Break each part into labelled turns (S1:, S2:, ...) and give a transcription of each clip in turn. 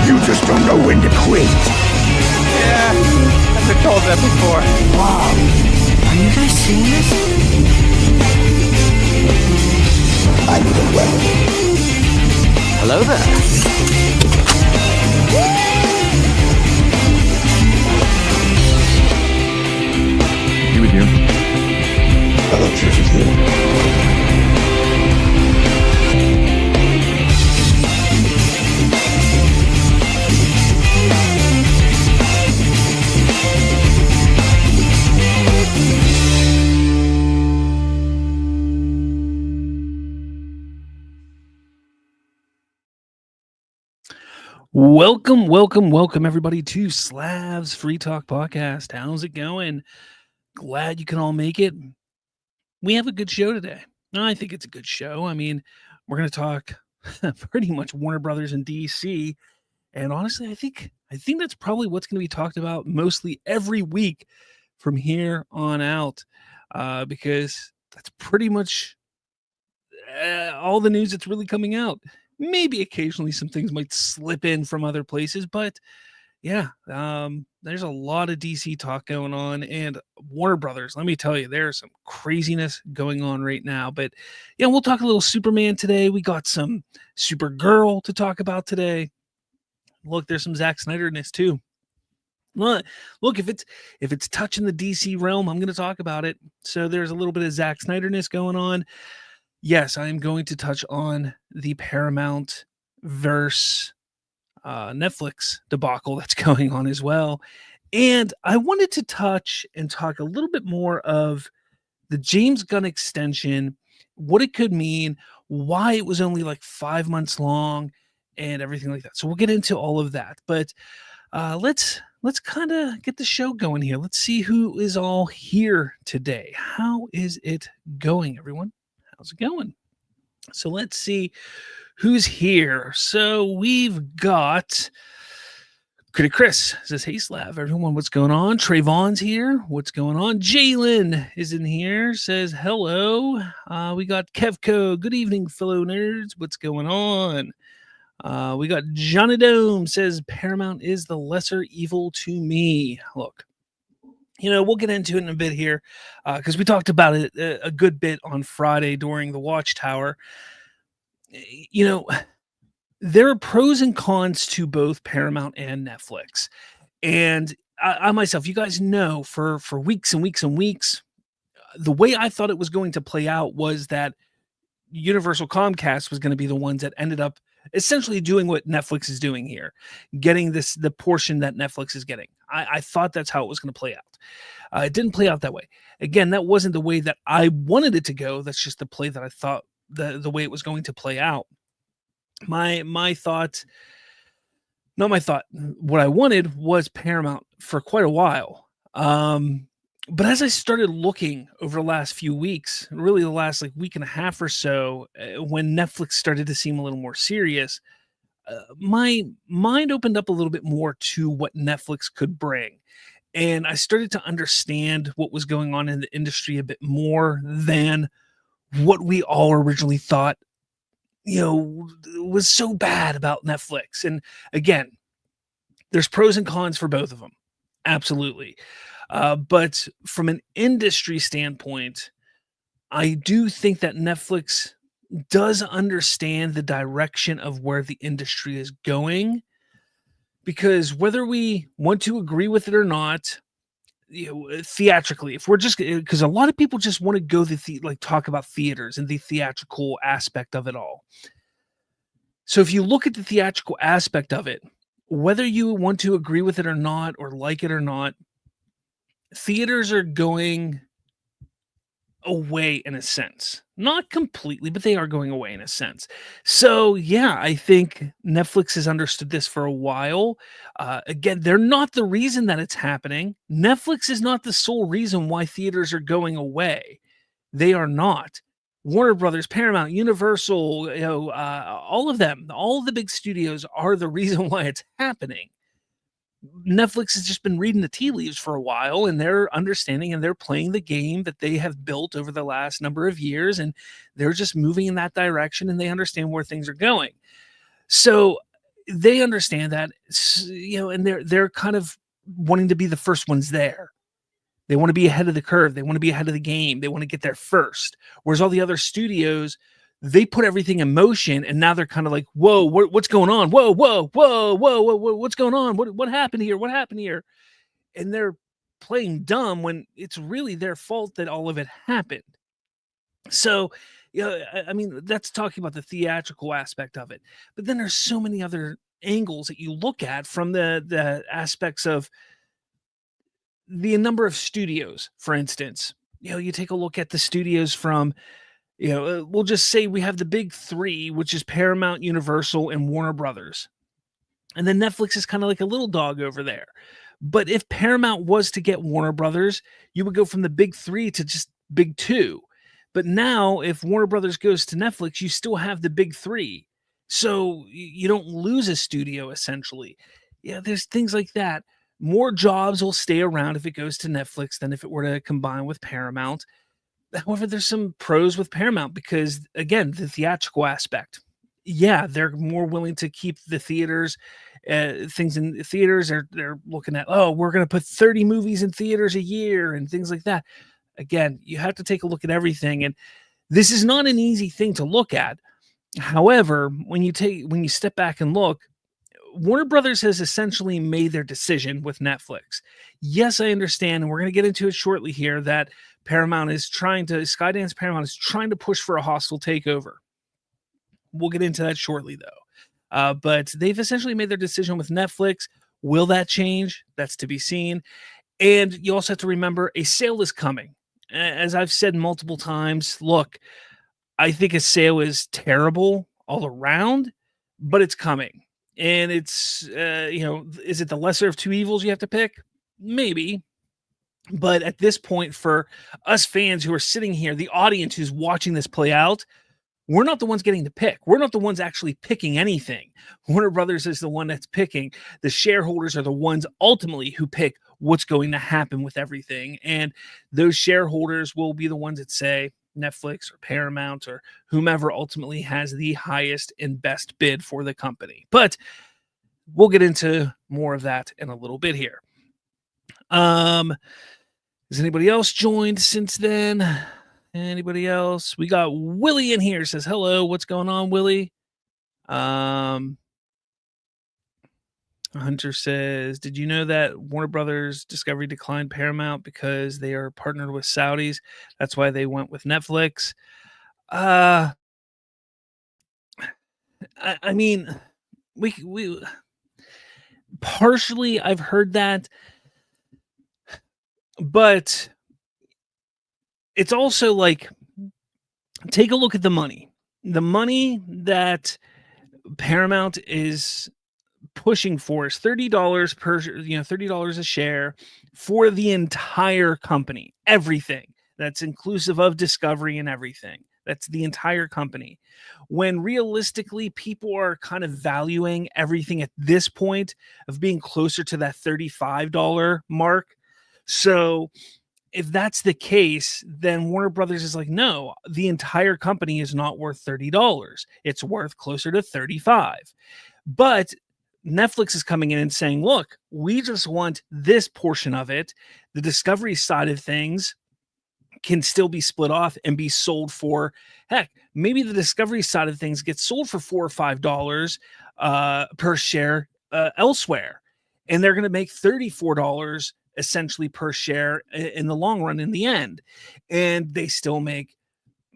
S1: You just don't know when to quit.
S2: Yeah, I've been told that before.
S3: Wow. Are you guys seeing this?
S1: I need a weapon.
S3: Hello there.
S4: You with you?
S1: Hello, Cheers with you.
S5: Welcome, everybody, to Slav's Free Talk Podcast. How's it going? Glad you can all make it. We have a good show today. I think it's a good show. I mean, we're going to talk pretty much Warner Brothers and DC. And honestly, I think that's probably what's going to be talked about mostly every week from here on out, because that's pretty much all the news that's really coming out. Maybe occasionally some things might slip in from other places, but yeah, there's a lot of DC talk going on, and Warner Brothers, let me tell you, there's some craziness going on right now. But yeah, we'll talk a little Superman today. We got some Supergirl to talk about today. Look, there's some Zack Snyder-ness too. Look, if it's touching the DC realm, I'm going to talk about it. So there's a little bit of Zack Snyder-ness going on. Yes, I am going to touch on the Paramount versus Netflix debacle that's going on as well. And I wanted to touch and talk a little bit more of the James Gunn extension, what it could mean, why it was only like 5 months long, and everything like that. So we'll get into all of that. But let's kind of get the show going here. Let's see who is all here today. How is it going, everyone? How's it going? So let's see who's here. So we've got Critic Chris says, "Hey Slav, everyone, what's going on?" Trayvon's here. What's going on? Jalen is in here. Says hello. We got Kevco. Good evening, fellow nerds. What's going on? We got Johnny Dome says Paramount is the lesser evil to me. Look. We'll get into it in a bit here because we talked about it a good bit on Friday during the Watchtower. There are pros and cons to both Paramount and Netflix. And I myself, you guys know, for weeks and weeks and weeks, the way I thought it was going to play out was that Universal Comcast was going to be the ones that ended up essentially doing what Netflix is doing here, getting the portion that Netflix is getting. I thought that's how it was going to play out. It didn't play out that way. Again, that wasn't the way that I wanted it to go. That's just the play that I thought the way it was going to play out. My thought, not my thought, what I wanted was Paramount for quite a while. But as I started looking over the last few weeks, really the last week and a half or so, when Netflix started to seem a little more serious, my mind opened up a little bit more to what Netflix could bring. And I started to understand what was going on in the industry a bit more than what we all originally thought, was so bad about Netflix. And again, there's pros and cons for both of them. Absolutely. But from an industry standpoint, I do think that Netflix does understand the direction of where the industry is going, because whether we want to agree with it or not, theatrically, if we're just, because a lot of people just want to go talk about theaters and the theatrical aspect of it all. So if you look at the theatrical aspect of it, whether you want to agree with it or not, or like it or not, theaters are going away in a sense. Not completely, but they are going away in a sense. So yeah, I think Netflix has understood this for a while. Again, they're not the reason that it's happening. Netflix is not the sole reason why theaters are going away. They are not. Warner Brothers, Paramount, Universal, all of them, all of the big studios are the reason why it's happening. Netflix has just been reading the tea leaves for a while, and they're understanding and they're playing the game that they have built over the last number of years, and they're just moving in that direction, and they understand where things are going. So they understand that, and they're kind of wanting to be the first ones there. They want to be ahead of the curve. They want to be ahead of the game. They want to get there first. Whereas all the other studios, they put everything in motion, and now they're kind of like, "Whoa, what's going on? Whoa, whoa, whoa, whoa, whoa, what's going on? What happened here? What happened here?" And they're playing dumb when it's really their fault that all of it happened. So, I mean, that's talking about the theatrical aspect of it. But then there's so many other angles that you look at from the aspects of the number of studios, for instance. You take a look at the studios from, we'll just say we have the big three, which is Paramount, Universal, and Warner Brothers. And then Netflix is kind of like a little dog over there. But if Paramount was to get Warner Brothers, you would go from the big three to just big two. But now, if Warner Brothers goes to Netflix, you still have the big three. So you don't lose a studio, essentially. Yeah, there's things like that. More jobs will stay around if it goes to Netflix than if it were to combine with Paramount. However, there's some pros with Paramount because, again, the theatrical aspect. Yeah, they're more willing to keep the theaters, things in theaters. They're looking at, oh, we're going to put 30 movies in theaters a year and things like that. Again, you have to take a look at everything, and this is not an easy thing to look at. However, when you step back and look, Warner Brothers has essentially made their decision with Netflix. Yes, I understand, and we're going to get into it shortly here, that Skydance Paramount is trying to push for a hostile takeover. We'll get into that shortly, though. But they've essentially made their decision with Netflix. Will that change? That's to be seen. And you also have to remember a sale is coming. As I've said multiple times, look, I think a sale is terrible all around, but it's coming. And it's, is it the lesser of two evils you have to pick? Maybe. But at this point, for us fans who are sitting here, the audience who's watching this play out, we're not the ones getting to pick. We're not the ones actually picking anything. Warner Brothers is the one that's picking. The shareholders are the ones ultimately who pick what's going to happen with everything. And those shareholders will be the ones that say Netflix or Paramount or whomever ultimately has the highest and best bid for the company. But we'll get into more of that in a little bit here. Has anybody else joined since then? Anybody else? We got Willie in here. Says hello. What's going on, Willie? Hunter says, did you know that Warner Brothers Discovery declined Paramount because they are partnered with Saudis? That's why they went with Netflix. I mean, we partially I've heard that, but it's also like, take a look at the money. The money that Paramount is pushing for is $30 per, $30 a share for the entire company, everything. That's inclusive of Discovery and everything. That's the entire company. When realistically, people are kind of valuing everything at this point of being closer to that $35 mark. So if that's the case, then Warner Brothers is like, no, the entire company is not worth $30. It's worth closer to $35. But Netflix is coming in and saying, look, we just want this portion of it. The Discovery side of things can still be split off and be sold for, heck, maybe the Discovery side of things gets sold for $4 or $5 per share elsewhere. And they're going to make $34 essentially per share in the long run in the end. And they still make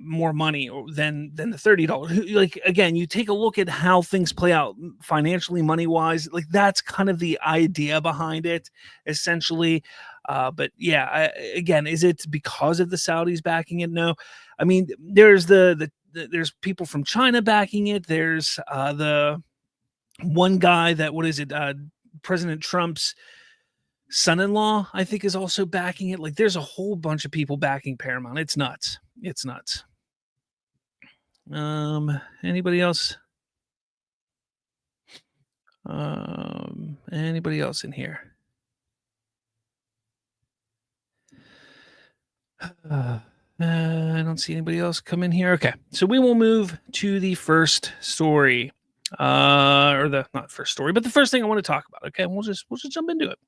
S5: more money than the $30. Like, again, you take a look at how things play out financially, money wise, like that's kind of the idea behind it essentially. But yeah, again, is it because of the Saudis backing it? No. I mean, there's there's people from China backing it. There's the one guy that, President Trump's son-in-law, I think, is also backing it. Like, there's a whole bunch of people backing Paramount. It's nuts. It's nuts. Anybody else? Anybody else in here? I don't see anybody else come in here. Okay, so we will move to the first story. or the not first story, but the first thing I want to talk about. Okay, we'll just jump into it.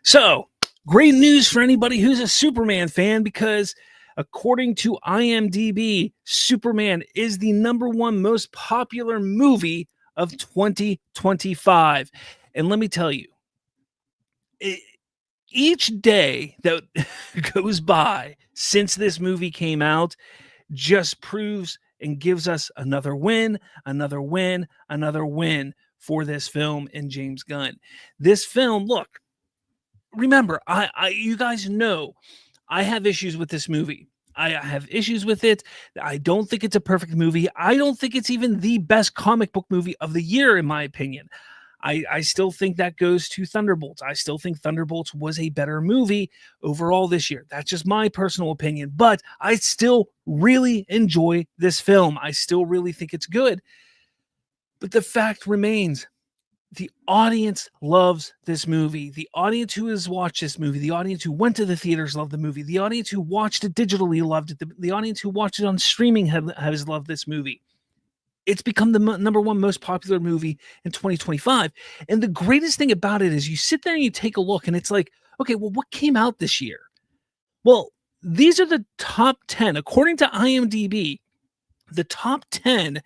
S5: So, great news for anybody who's a Superman fan, because according to IMDb, Superman is the #1 most popular movie of 2025. And let me tell you, each day that goes by since this movie came out just proves and gives us another win, another win, another win for this film and James Gunn. This film, look, remember, you guys know I have issues with this movie. I have issues with it. I don't think it's a perfect movie. I don't think it's even the best comic book movie of the year, in my opinion. I still think that goes to Thunderbolts. I still think Thunderbolts was a better movie overall this year. That's just my personal opinion. But I still really enjoy this film. I still really think it's good. But the fact remains, the audience loves this movie. The audience who has watched this movie, the audience who went to the theaters loved the movie. The audience who watched it digitally loved it. The audience who watched it on streaming has loved this movie. It's become the #1 most popular movie in 2025. And the greatest thing about it is you sit there and you take a look and it's like, okay, well, what came out this year? Well, these are the top 10, according to IMDb, the top 10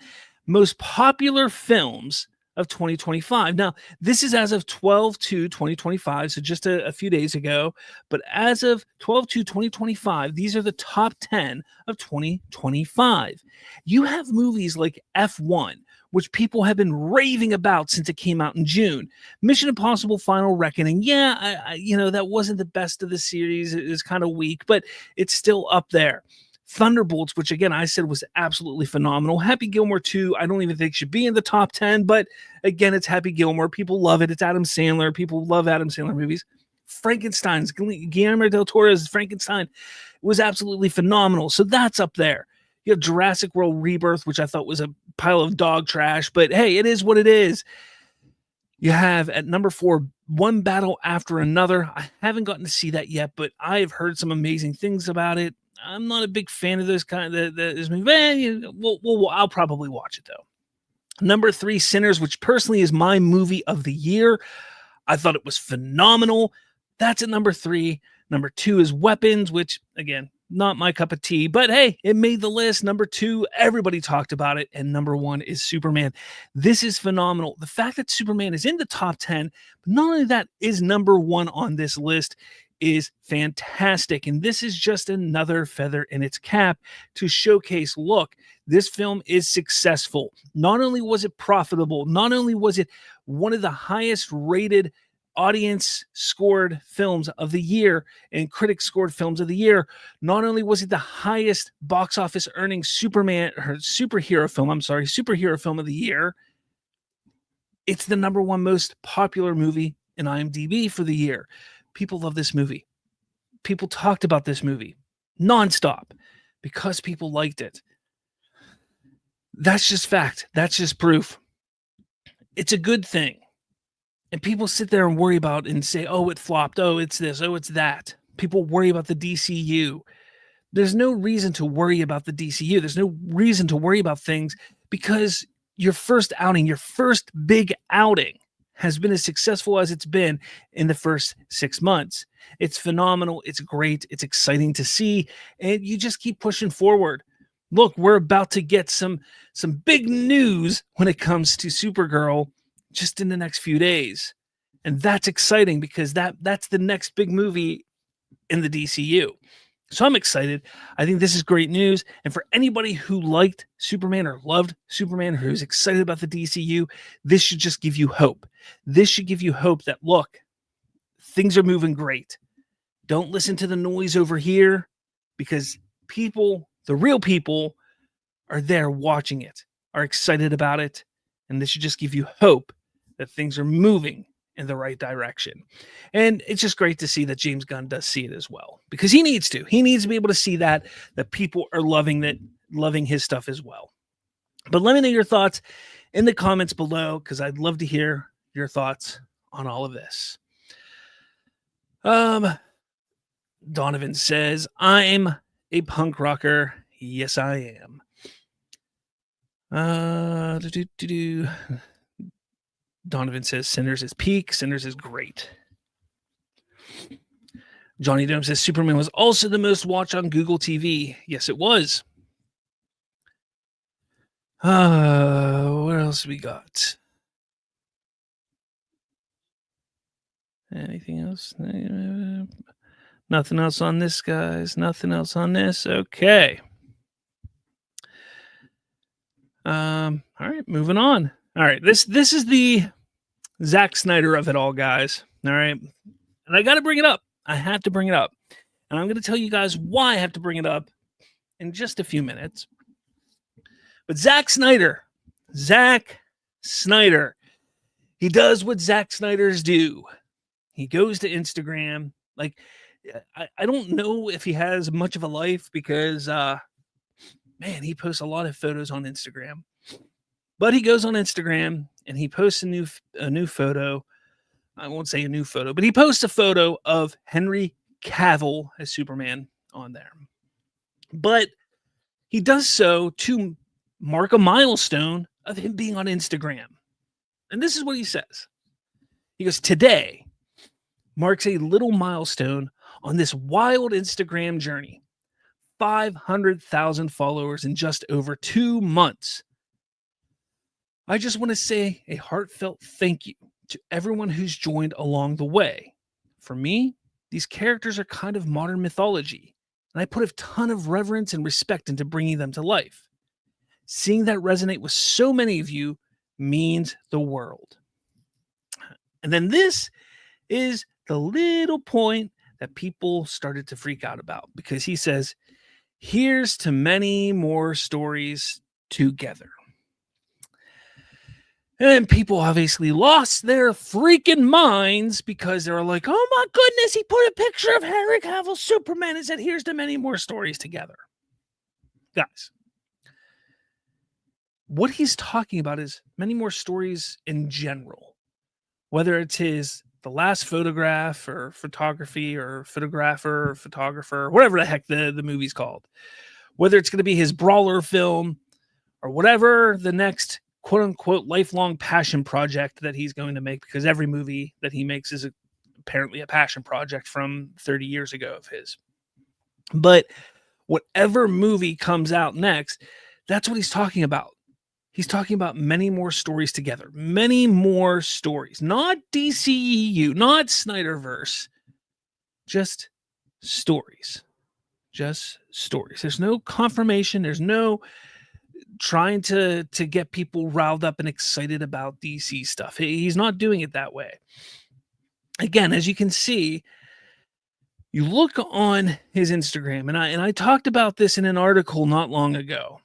S5: most popular films of 2025. Now, this is as of 12/2/2025, so just a few days ago. But as of 12/2/2025, these are the top 10 of 2025. You have movies like F1, which people have been raving about since it came out in June. Mission Impossible: Final Reckoning, yeah, that wasn't the best of the series. It is kind of weak, but it's still up there. Thunderbolts, which again I said was absolutely phenomenal. Happy Gilmore 2, I don't even think should be in the top 10, but again, it's Happy Gilmore. People love it. It's Adam Sandler. People love Adam Sandler movies. Frankenstein's Guillermo del Toro's Frankenstein was absolutely phenomenal. So that's up there. You have Jurassic World Rebirth, which I thought was a pile of dog trash, but hey, it is what it is. You have at number 4, One Battle After Another. I haven't gotten to see that yet, but I've heard some amazing things about it. I'm not a big fan of this kind of this movie. I'll probably watch it though. Number 3, Sinners, which personally is my movie of the year. I thought it was phenomenal. That's at number 3. Number 2 is Weapons, which again, not my cup of tea, but hey, it made the list. Number 2, everybody talked about it. And number 1 is Superman. This is phenomenal. The fact that Superman is in the top 10, but not only that, is number 1 on this list is fantastic. And this is just another feather in its cap to showcase, look, this film is successful. Not only was it profitable, not only was it one of the highest rated audience scored films of the year and critics scored films of the year, not only was it the highest box office earning superhero film of the year, it's the #1 most popular movie in IMDb for the year. People love this movie. People talked about this movie nonstop because people liked it. That's just fact. That's just proof. It's a good thing. And people sit there and worry about and say, oh, it flopped. Oh, it's this. Oh, it's that. People worry about the DCU. There's no reason to worry about the DCU. There's no reason to worry about things because your first outing, your first big outing has been as successful as it's been in the first 6 months. It's phenomenal. It's great. It's exciting to see. And you just keep pushing forward. Look, we're about to get some big news when it comes to Supergirl just in the next few days. And that's exciting because that's the next big movie in the DCU. So I'm excited. I think this is great news. And for anybody who liked Superman or loved Superman, or who's excited about the DCU, this should just give you hope. This should give you hope that, look, things are moving great. Don't listen to the noise over here because people, the real people, are there watching it, are excited about it. And this should just give you hope that things are moving in the right direction. And it's just great to see that James Gunn does see it as well, because he needs to. He needs to be able to see that people are loving his stuff as well. But let me know your thoughts in the comments below, because I'd love to hear your thoughts on all of this. Donovan says, I'm a punk rocker. Yes, I am. Donovan says Sinners is peak. Sinners is great. Johnny Dome says Superman was also the most watched on Google TV. Yes, it was. What else we got? Anything else? Nothing else on this, guys. Nothing else on this. Okay. All right, moving on. All right, this is the Zack Snyder of it all, guys. All right, and I got to bring it up. I have to bring it up, and I'm going to tell you guys why I have to bring it up in just a few minutes. But Zack Snyder, he does what Zack Snyders do. He goes to Instagram. Like, I don't know if he has much of a life because, man, he posts a lot of photos on Instagram. But he goes on Instagram and he posts a new photo. I won't say a new photo, but he posts a photo of Henry Cavill as Superman on there. But he does so to mark a milestone of him being on Instagram. And this is what he says. He goes, "Today marks a little milestone on this wild Instagram journey. 500,000 followers in just over 2 months. I just want to say a heartfelt thank you to everyone who's joined along the way. For me, these characters are kind of modern mythology, and I put a ton of reverence and respect into bringing them to life. Seeing that resonate with so many of you means the world." And then this is the little point that people started to freak out about, because he says, "Here's to many more stories together." And people obviously lost their freaking minds because they were like, "Oh my goodness, he put a picture of Henry Cavill Superman and said, 'Here's to many more stories together.'" Guys, what he's talking about is many more stories in general, whether it's the last photograph or photography or photographer or photographer, whatever the heck the movie's called, whether it's going to be his brawler film or whatever the next quote unquote lifelong passion project that he's going to make, because every movie that he makes is apparently a passion project from 30 years ago of his. But whatever movie comes out next, that's what he's talking about. He's talking about many more stories together, many more stories, not DCEU, not Snyderverse, just stories, There's no confirmation. There's no trying to get people riled up and excited about DC stuff. He's not doing it that way. Again, as you can see, you look on his Instagram, and I talked about this in an article not long ago.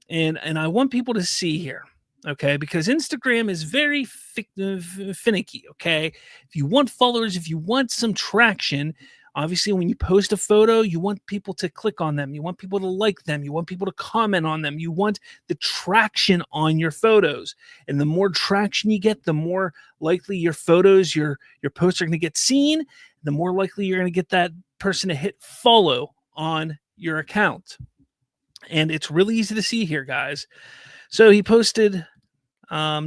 S5: And I want people to see here, okay? Because Instagram is very finicky, okay? If you want followers, if you want some traction, obviously when you post a photo, you want people to click on them. You want people to like them. You want people to comment on them. You want the traction on your photos. And the more traction you get, the more likely your photos, your posts are going to get seen. The more likely you're going to get that person to hit follow on your account. And it's really easy to see here, guys. So he posted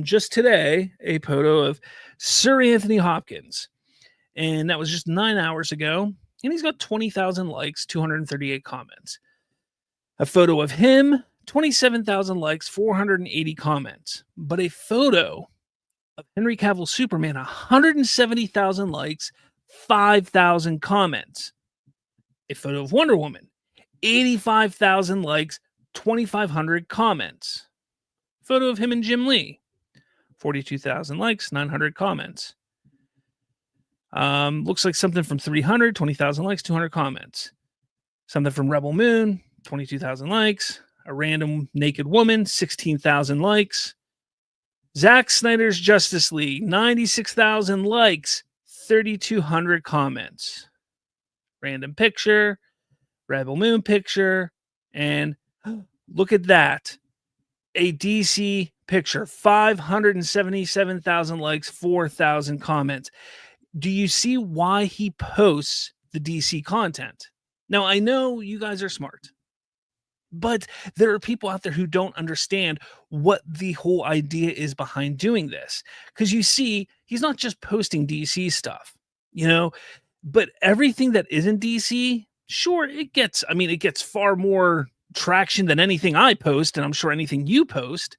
S5: just today a photo of Sir Anthony Hopkins. And that was just 9 hours ago. And he's got 20,000 likes, 238 comments. A photo of him, 27,000 likes, 480 comments. But a photo of Henry Cavill Superman, 170,000 likes, 5,000 comments. A photo of Wonder Woman, 85,000 likes, 2,500 comments. Photo of him and Jim Lee, 42,000 likes, 900 comments. Looks like something from 300, 20,000 likes, 200 comments. Something from Rebel Moon, 22,000 likes. A random naked woman, 16,000 likes. Zack Snyder's Justice League, 96,000 likes, 3,200 comments. Random picture, Rebel Moon picture, and look at that. A DC picture, 577,000 likes, 4,000 comments. Do you see why he posts the DC content? Now, I know you guys are smart. But there are people out there who don't understand what the whole idea is behind doing this. Because you see, he's not just posting DC stuff, you know, but everything that isn't DC, sure, it gets far more traction than anything I post, and I'm sure anything you post.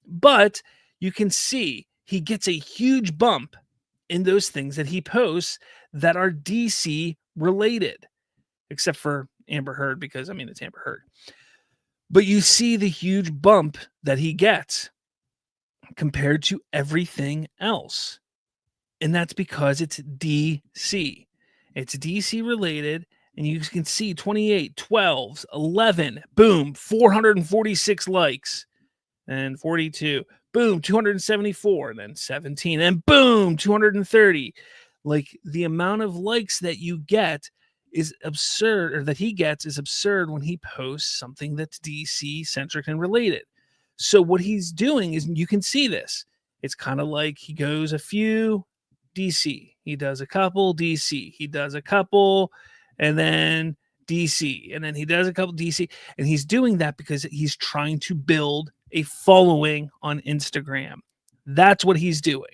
S5: But you can see he gets a huge bump in those things that he posts that are DC related, except for Amber Heard, because it's Amber Heard. But you see the huge bump that he gets compared to everything else. And that's because it's DC. It's DC related. And you can see 28, 12, 11, boom, 446 likes. And 42, boom, 274, and then 17, and boom, 230. Like, the amount of likes that you get is absurd, or that he gets is absurd when he posts something that's DC centric and related. So what he's doing is, you can see this. It's kind of like he goes a few DC, he does a couple DC, he does a couple, and then DC, and then he does a couple DC, and he's doing that because he's trying to build a following on Instagram. That's what he's doing.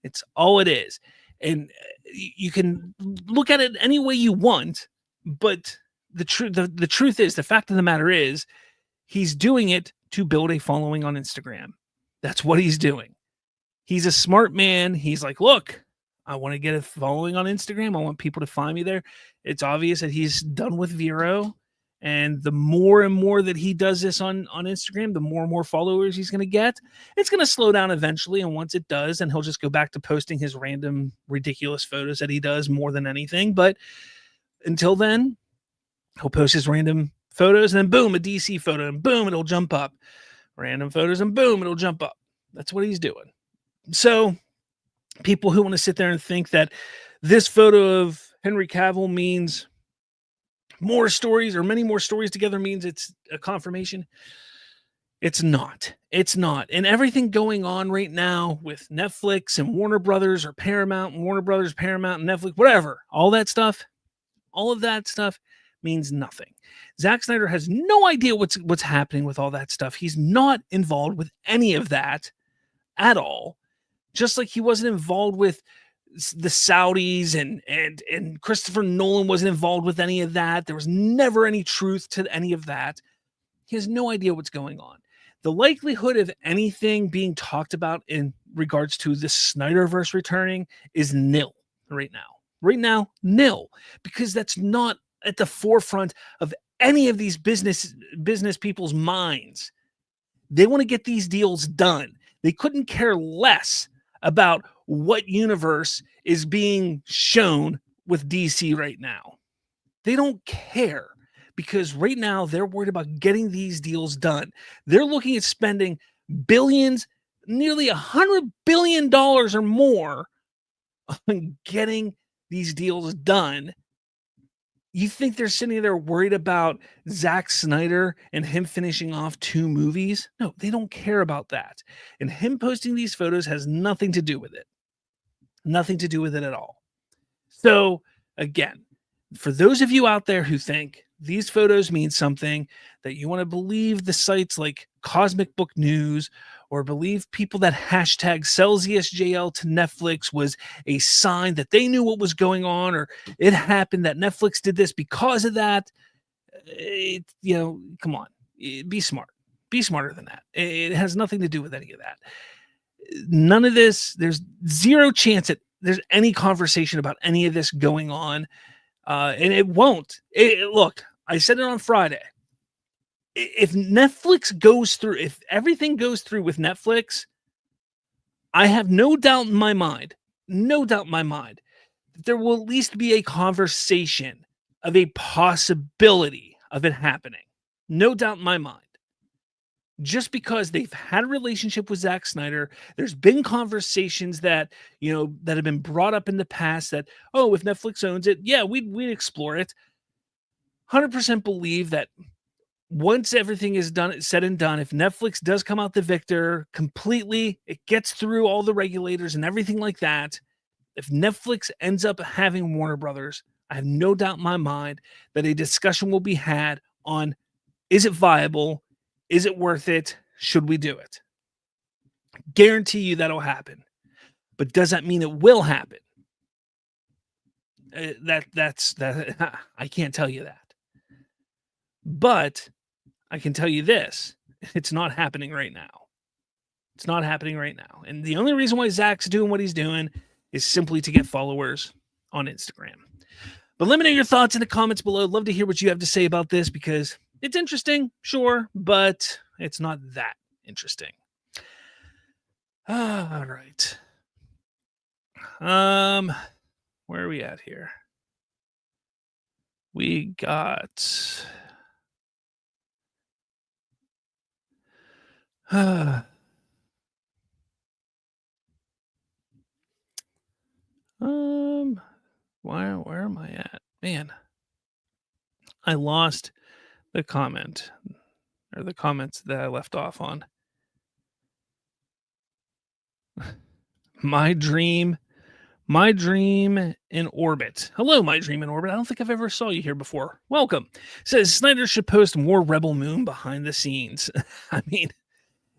S5: It's all it is. And you can look at it any way you want, but the truth is, the fact of the matter is, he's doing it to build a following on Instagram. That's what he's doing. He's a smart man. He's like, look, I want to get a following on Instagram. I want people to find me there. It's obvious that he's done with Vero. And the more and more that he does this on Instagram, the more and more followers he's going to get. It's going to slow down eventually. And once it does, then he'll just go back to posting his random, ridiculous photos that he does more than anything. But until then, he'll post his random photos, and then boom, a DC photo, and boom, it'll jump up. Random photos, and boom, it'll jump up. That's what he's doing. So people who want to sit there and think that this photo of Henry Cavill means more stories, or many more stories together means it's a confirmation, it's not. It's not. And everything going on right now with Netflix and Warner Brothers, or Paramount and Warner Brothers, Paramount and Netflix, whatever, all of that stuff means nothing. Zack Snyder has no idea what's happening with all that stuff. He's not involved with any of that at all. Just like he wasn't involved with the Saudis, and Christopher Nolan wasn't involved with any of that. There was never any truth to any of that. He has no idea what's going on. The likelihood of anything being talked about in regards to the Snyderverse returning is nil right now. Right now, nil, because that's not at the forefront of any of these business people's minds. They want to get these deals done. They couldn't care less about what universe is being shown with DC right now. They don't care, because right now they're worried about getting these deals done. They're looking at spending billions, nearly $100 billion or more, on getting these deals done. You think they're sitting there worried about Zack Snyder and him finishing off 2 movies? No, they don't care about that. And him posting these photos has nothing to do with it. Nothing to do with it at all. So, again, for those of you out there who think these photos mean something, that you want to believe the sites like Cosmic Book News, or believe people that hashtag sells ESJL to Netflix was a sign that they knew what was going on, or it happened that Netflix did this because of that, come on, be smart. Be smarter than that. It has nothing to do with any of that. None of this, there's zero chance that there's any conversation about any of this going on. And it won't. Look, I said it on Friday. If Netflix goes through, if everything goes through with Netflix, I have no doubt in my mind, that there will at least be a conversation of a possibility of it happening. No doubt in my mind. Just because they've had a relationship with Zack Snyder, there's been conversations that, that have been brought up in the past that, oh, if Netflix owns it, yeah, we'd explore it. 100% believe that once everything is done, said and done, if Netflix does come out the victor completely, it gets through all the regulators and everything like that. If Netflix ends up having Warner Brothers, I have no doubt in my mind that a discussion will be had on Is it viable? Is it worth it? Should we do it? Guarantee you that'll happen. But does that mean it will happen? That's I can't tell you that. But I can tell you this. It's not happening right now. It's not happening right now. And the only reason why Zach's doing what he's doing is simply to get followers on Instagram. But let me know your thoughts in the comments below. I'd love to hear what you have to say about this because it's interesting, sure, but it's not that interesting. All right. Where are we at here? We got where am I at? Man, I lost the comment or the comments that I left off on. My dream in orbit. Hello, my dream in orbit. I don't think I've ever saw you here before. Welcome. Says Snyder should post more Rebel Moon behind the scenes. I mean,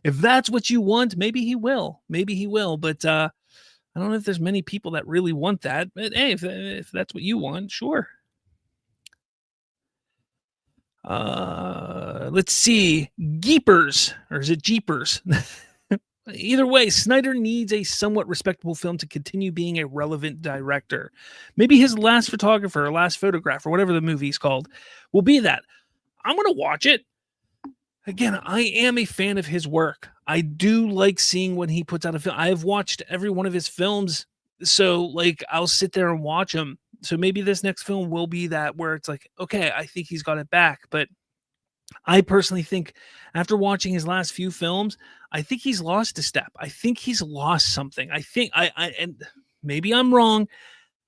S5: if that's what you want, maybe he will. Maybe he will. But I don't know if there's many people that really want that. But hey, if that's what you want, sure. Let's see. Geepers, or is it Jeepers? Either way, Snyder needs a somewhat respectable film to continue being a relevant director. Maybe his last photographer or last photograph or whatever the movie's called will be that. I'm going to watch it. Again, I am a fan of his work. I do like seeing when he puts out a film. I've watched every one of his films. So, like, I'll sit there and watch them. So maybe this next film will be that where it's like, okay, I think he's got it back. But I personally think after watching his last few films, I think he's lost a step. I think he's lost something. I think and maybe I'm wrong,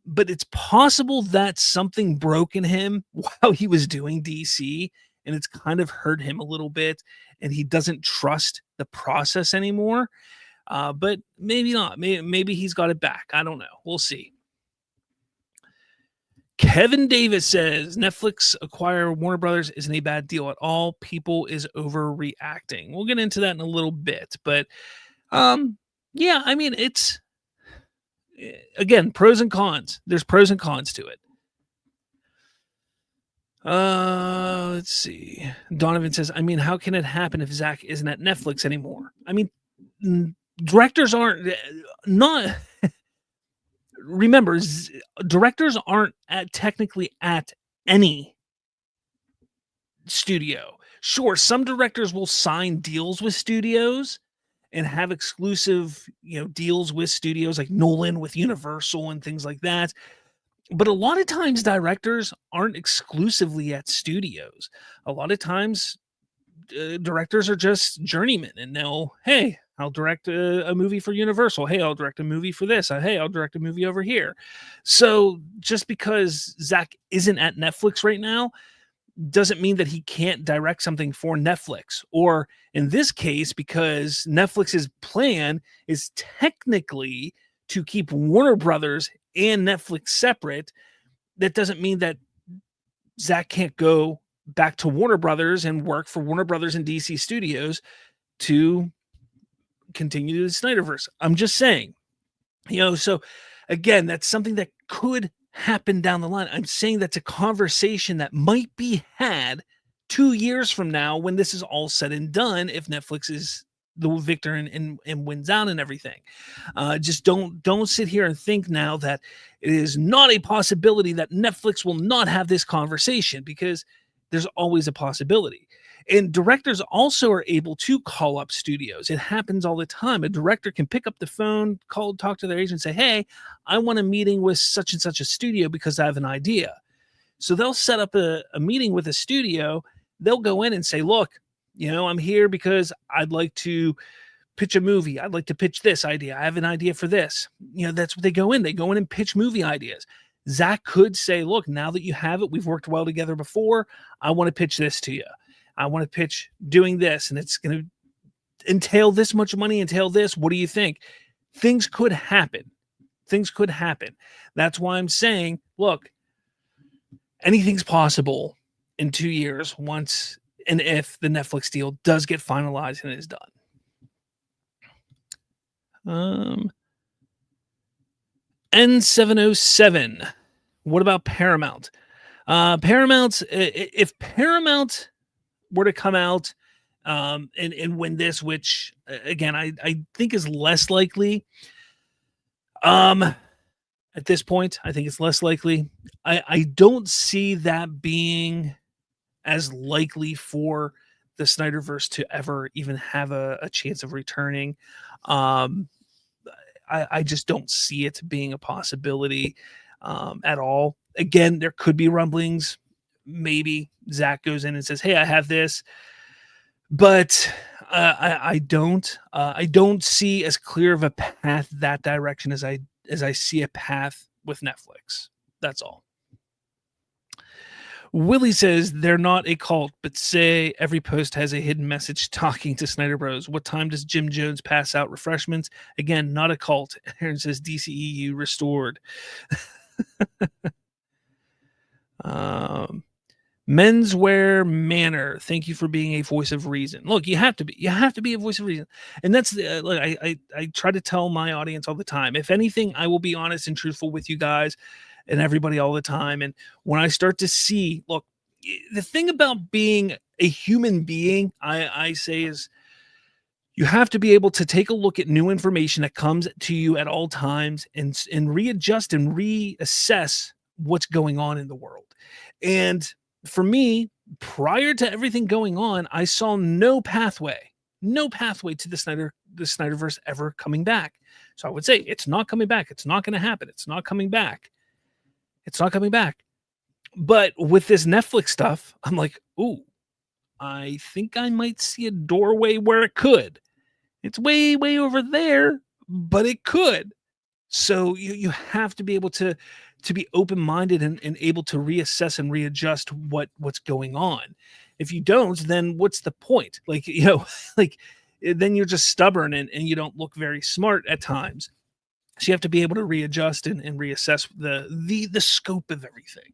S5: but it's possible that something broke in him while he was doing DC and it's kind of hurt him a little bit and he doesn't trust the process anymore. But maybe not. Maybe he's got it back. I don't know. We'll see. Kevin Davis says Netflix acquire Warner Brothers isn't a bad deal at all. People is overreacting. We'll get into that in a little bit, but yeah, I mean, it's again, pros and cons. There's pros and cons to it. Let's see. Donovan says, I mean, how can it happen if Zach isn't at Netflix anymore? I mean, directors aren't not remember, directors aren't technically at any studio. Sure, some directors will sign deals with studios and have exclusive, deals with studios like Nolan with Universal and things like that. But a lot of times directors aren't exclusively at studios. A lot of times directors are just journeymen and they'll, hey, I'll direct a movie for Universal. Hey, I'll direct a movie for this. Hey, I'll direct a movie over here. So just because Zach isn't at Netflix right now doesn't mean that he can't direct something for Netflix. Or in this case, because Netflix's plan is technically to keep Warner Brothers and Netflix separate, that doesn't mean that Zach can't go back to Warner Brothers and work for Warner Brothers and DC Studios to continue the Snyderverse. I'm just saying, so again, that's something that could happen down the line. I'm saying that's a conversation that might be had 2 years from now when this is all said and done, if Netflix is the victor and wins out and everything. Just don't sit here and think now that it is not a possibility that Netflix will not have this conversation, because there's always a possibility. And directors also are able to call up studios. It happens all the time. A director can pick up the phone, talk to their agent, say, hey, I want a meeting with such and such a studio because I have an idea. So they'll set up a meeting with a studio. They'll go in and say, look, I'm here because I'd like to pitch a movie. I'd like to pitch this idea. I have an idea for this. That's what they go in. They go in and pitch movie ideas. Zach could say, look, now that you have it, we've worked well together before. I want to pitch this to you. I want to pitch doing this, and it's going to entail this much money, entail this. What do you think? Things could happen. Things could happen. That's why I'm saying, look, anything's possible in 2 years once and if the Netflix deal does get finalized and is done. N707. What about Paramount? Paramount, if Paramount were to come out and win this, which again I think is less likely. At this point, I think it's less likely. I don't see that being as likely for the Snyderverse to ever even have a chance of returning. I just don't see it being a possibility at all. Again, there could be rumblings. Maybe Zach goes in and says, "Hey, I have this," but I don't. I don't see as clear of a path that direction as I see a path with Netflix. That's all. Willie says they're not a cult, but say every post has a hidden message talking to Snyder Bros. What time does Jim Jones pass out refreshments? Again, not a cult. Aaron says DCEU restored. Menswear Manor. Thank you for being a voice of reason. Look, you have to be. You have to be a voice of reason, and that's like I try to tell my audience all the time. If anything, I will be honest and truthful with you guys and everybody all the time. And when I start to see, look, the thing about being a human being, I say is you have to be able to take a look at new information that comes to you at all times and readjust and reassess what's going on in the world. And for me, prior to everything going on, I saw no pathway to the Snyderverse ever coming back. So I would say it's not coming back. It's not going to happen. It's not coming back. It's not coming back. But with this Netflix stuff, I'm like, ooh, I think I might see a doorway where it could. It's way, way over there, but it could. So you have to be able to be open-minded and able to reassess and readjust what's going on. If you don't, then what's the point? Like, like then you're just stubborn and you don't look very smart at times. So you have to be able to readjust and reassess the scope of everything.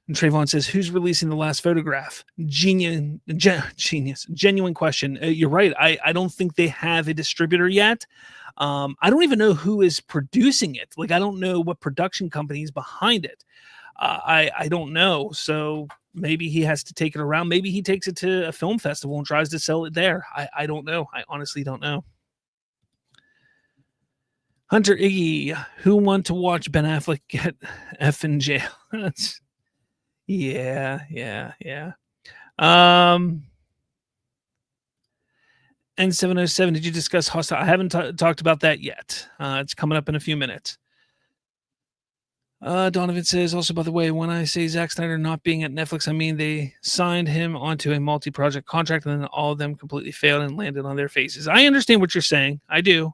S5: And Trayvon says, who's releasing the last photograph? Genius. Genuine question. You're right. I don't think they have a distributor yet. I don't even know who is producing it. Like, I don't know what production company is behind it. I don't know. So maybe he has to take it around. Maybe he takes it to a film festival and tries to sell it there. I don't know. I honestly don't know. Hunter Iggy, who want to watch Ben Affleck get F in jail? Yeah. N707, did you discuss Hostile? I haven't talked about that yet. It's coming up in a few minutes. Donovan says, also, by the way, when I say Zack Snyder not being at Netflix, I mean they signed him onto a multi-project contract and then all of them completely failed and landed on their faces. I understand what you're saying. I do.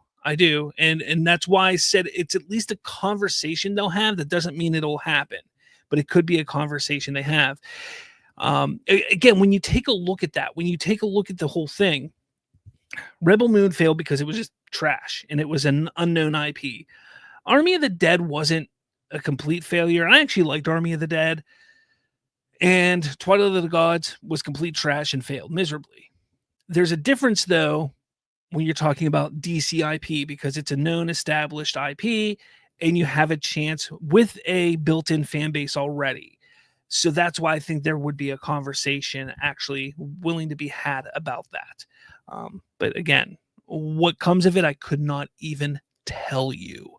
S5: And that's why I said it's at least a conversation they'll have. That doesn't mean it'll happen, but it could be a conversation they have. Again, when you take a look at that, when you take a look at the whole thing, Rebel Moon failed because it was just trash and it was an unknown IP. Army of the Dead wasn't a complete failure. I actually liked Army of the Dead, and Twilight of the Gods was complete trash and failed miserably. There's a difference though when you're talking about DC IP, because it's a known established IP and you have a chance with a built-in fan base already. So that's why I think there would be a conversation actually willing to be had about that. But again, what comes of it, I could not even tell you.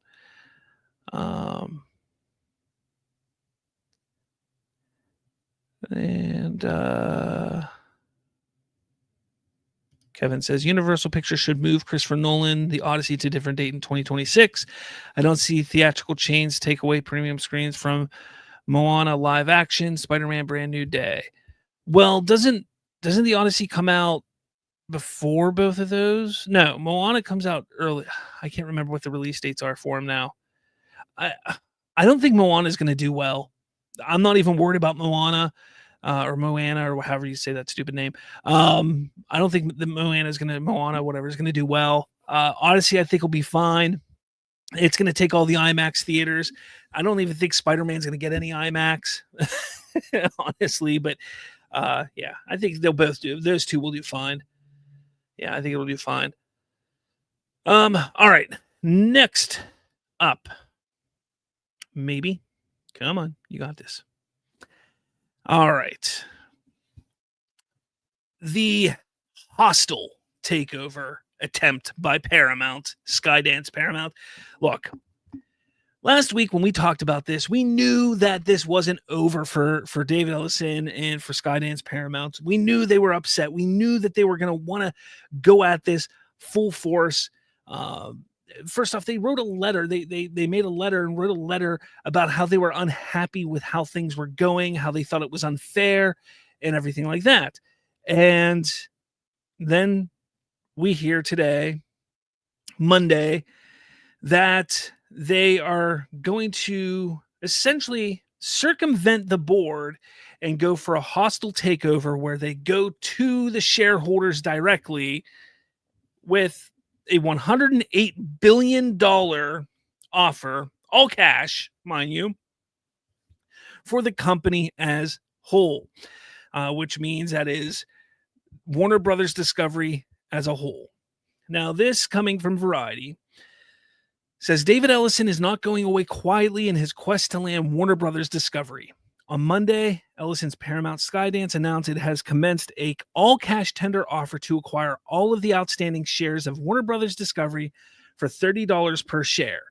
S5: Kevin says Universal Pictures should move Christopher Nolan, The Odyssey, to a different date in 2026. I don't see theatrical chains take away premium screens from Moana live action, Spider-Man Brand New Day. Well, doesn't The Odyssey come out before both of those? No, Moana comes out early. I can't remember what the release dates are for him now. I don't think Moana is going to do well. I'm not even worried about Moana. Or Moana, or however you say that stupid name. I don't think the Moana is going to do well. Odyssey, I think, will be fine. It's going to take all the IMAX theaters. I don't even think Spider-Man's going to get any IMAX, honestly. But yeah, I think they'll both do. Those two will do fine. Yeah, I think it'll do fine. All right. Next up, maybe. Come on, you got this. All right. The hostile takeover attempt by Paramount, Skydance Paramount. Look, last week when we talked about this, we knew that this wasn't over for David Ellison and for Skydance Paramount. We knew they were upset. We knew that they were going to want to go at this full force. First off, they wrote a letter. They made a letter and wrote a letter about how they were unhappy with how things were going, how they thought it was unfair and everything like that. And then we hear today, Monday, that they are going to essentially circumvent the board and go for a hostile takeover where they go to the shareholders directly with a $108 billion offer, all cash, mind you, for the company as whole, which means that is Warner Brothers Discovery as a whole. Now, this coming from Variety says David Ellison is not going away quietly in his quest to land Warner Brothers Discovery. On Monday, Ellison's Paramount Skydance announced it has commenced a all-cash tender offer to acquire all of the outstanding shares of Warner Brothers Discovery for $30 per share,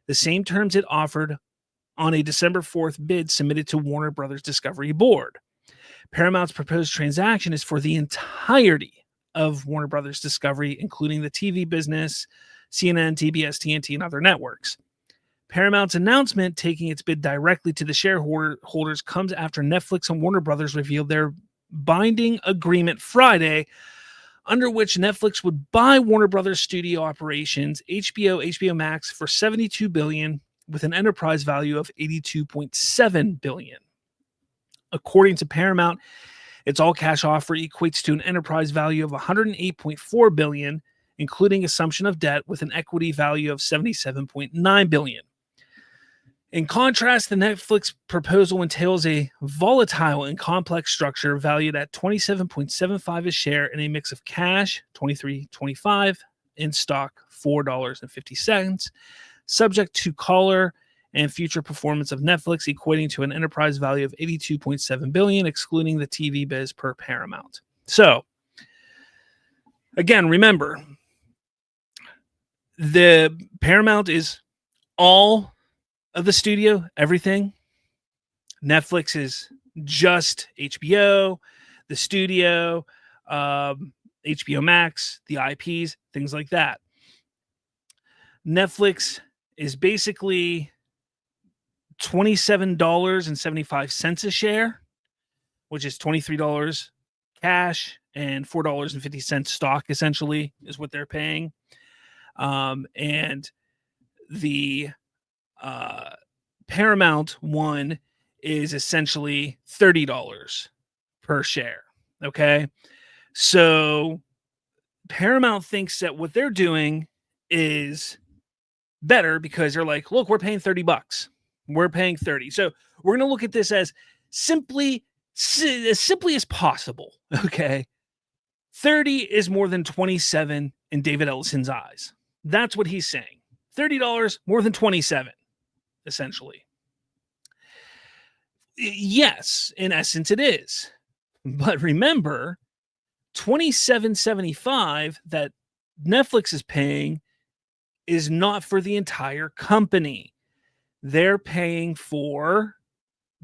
S5: the same terms it offered on a December 4th bid submitted to Warner Brothers Discovery board. Paramount's proposed transaction is for the entirety of Warner Brothers Discovery, including the TV business, CNN, TBS, TNT, and other networks. Paramount's announcement taking its bid directly to the shareholders comes after Netflix and Warner Brothers revealed their binding agreement Friday, under which Netflix would buy Warner Brothers studio operations, HBO Max, for $72 billion with an enterprise value of $82.7 billion. According to Paramount, its all-cash offer equates to an enterprise value of $108.4 billion, including assumption of debt, with an equity value of $77.9 billion. In contrast, the Netflix proposal entails a volatile and complex structure valued at $27.75 a share in a mix of cash, $23.25, in stock, $4.50, subject to caller and future performance of Netflix, equating to an enterprise value of $82.7 billion, excluding the TV biz per Paramount. So, again, remember, the Paramount is all of the studio, everything. Netflix is just HBO, the studio, HBO Max, the IPs, things like that. Netflix is basically $27.75 a share, which is $23 cash and $4.50 stock, essentially, is what they're paying. And the Paramount one is essentially $30 per share. Okay. So Paramount thinks that what they're doing is better because they're like, look, we're paying $30. We're paying 30. So we're going to look at this as simply as possible. Okay. 30 is more than 27 in David Ellison's eyes. That's what he's saying. $30 more than 27, essentially. Yes, in essence it is. But remember, $27.75 that Netflix is paying is not for the entire company. They're paying for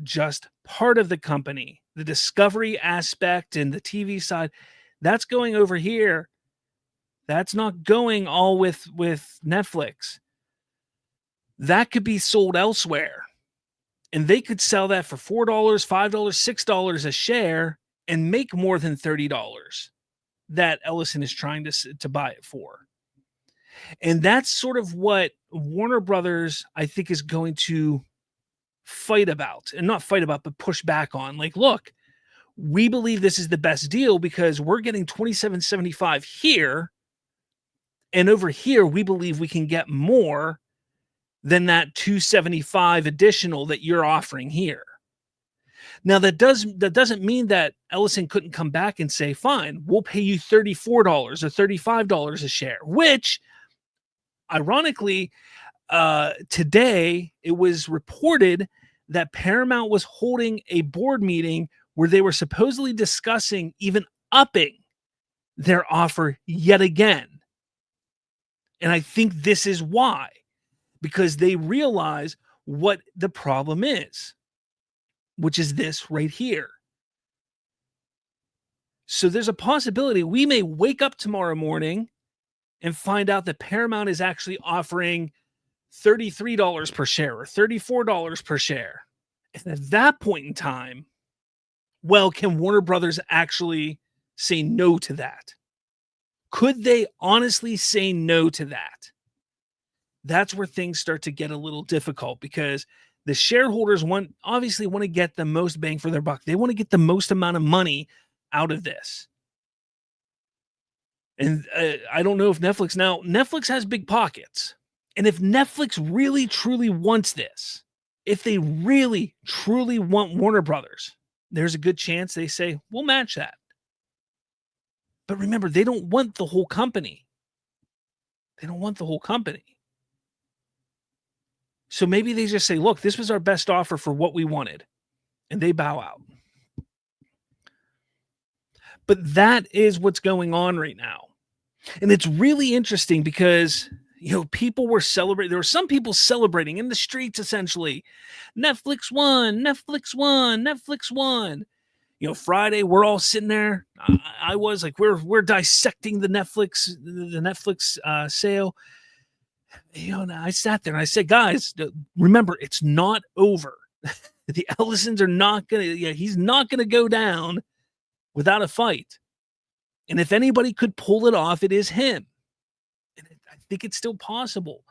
S5: just part of the company. The discovery aspect and the TV side, that's going over here. That's not going all with Netflix. That could be sold elsewhere. And they could sell that for $4, $5, $6 a share and make more than $30 that Ellison is trying to buy it for. And that's sort of what Warner Brothers, I think, is going to fight about. And not fight about, but push back on. Like, look, we believe this is the best deal because we're getting $27.75 here. And over here, we believe we can get more than that $275 additional that you're offering here. Now that doesn't mean that Ellison couldn't come back and say, fine, we'll pay you $34 or $35 a share, which ironically, today it was reported that Paramount was holding a board meeting where they were supposedly discussing even upping their offer yet again. And I think this is why, because they realize what the problem is, which is this right here. So there's a possibility we may wake up tomorrow morning and find out that Paramount is actually offering $33 per share or $34 per share. And at that point in time, well, can Warner Brothers actually say no to that? Could they honestly say no to that? That's where things start to get a little difficult, because the shareholders obviously want to get the most bang for their buck. They want to get the most amount of money out of this. And I don't know if Netflix has big pockets. And if Netflix really, truly wants this, if they really, truly want Warner Brothers, there's a good chance they say, we'll match that. But remember, they don't want the whole company. They don't want the whole company. So maybe they just say, look, this was our best offer for what we wanted. And they bow out. But that is what's going on right now. And it's really interesting because, people were celebrating. There were some people celebrating in the streets, essentially. Netflix won, Netflix won, Netflix won. Friday, we're all sitting there. I was like, we're dissecting the Netflix sale. And I sat there and I said, guys, remember, it's not over. The Ellisons are not he's not going to go down without a fight. And if anybody could pull it off, it is him. And I think it's still possible.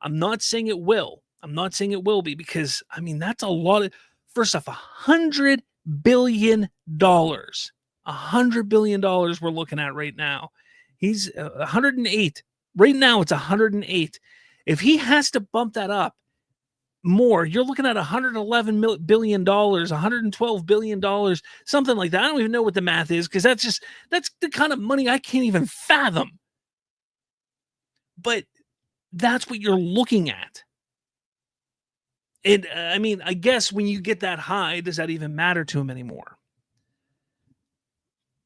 S5: I'm not saying it will. I'm not saying it will be, because, that's a lot of, first off, $100 billion. $100 billion we're looking at right now. He's 108. Right now, it's 108. If he has to bump that up more, you're looking at $111 billion, $112 billion, something like that. I don't even know what the math is, because that's the kind of money I can't even fathom. But that's what you're looking at. And I guess when you get that high, does that even matter to him anymore?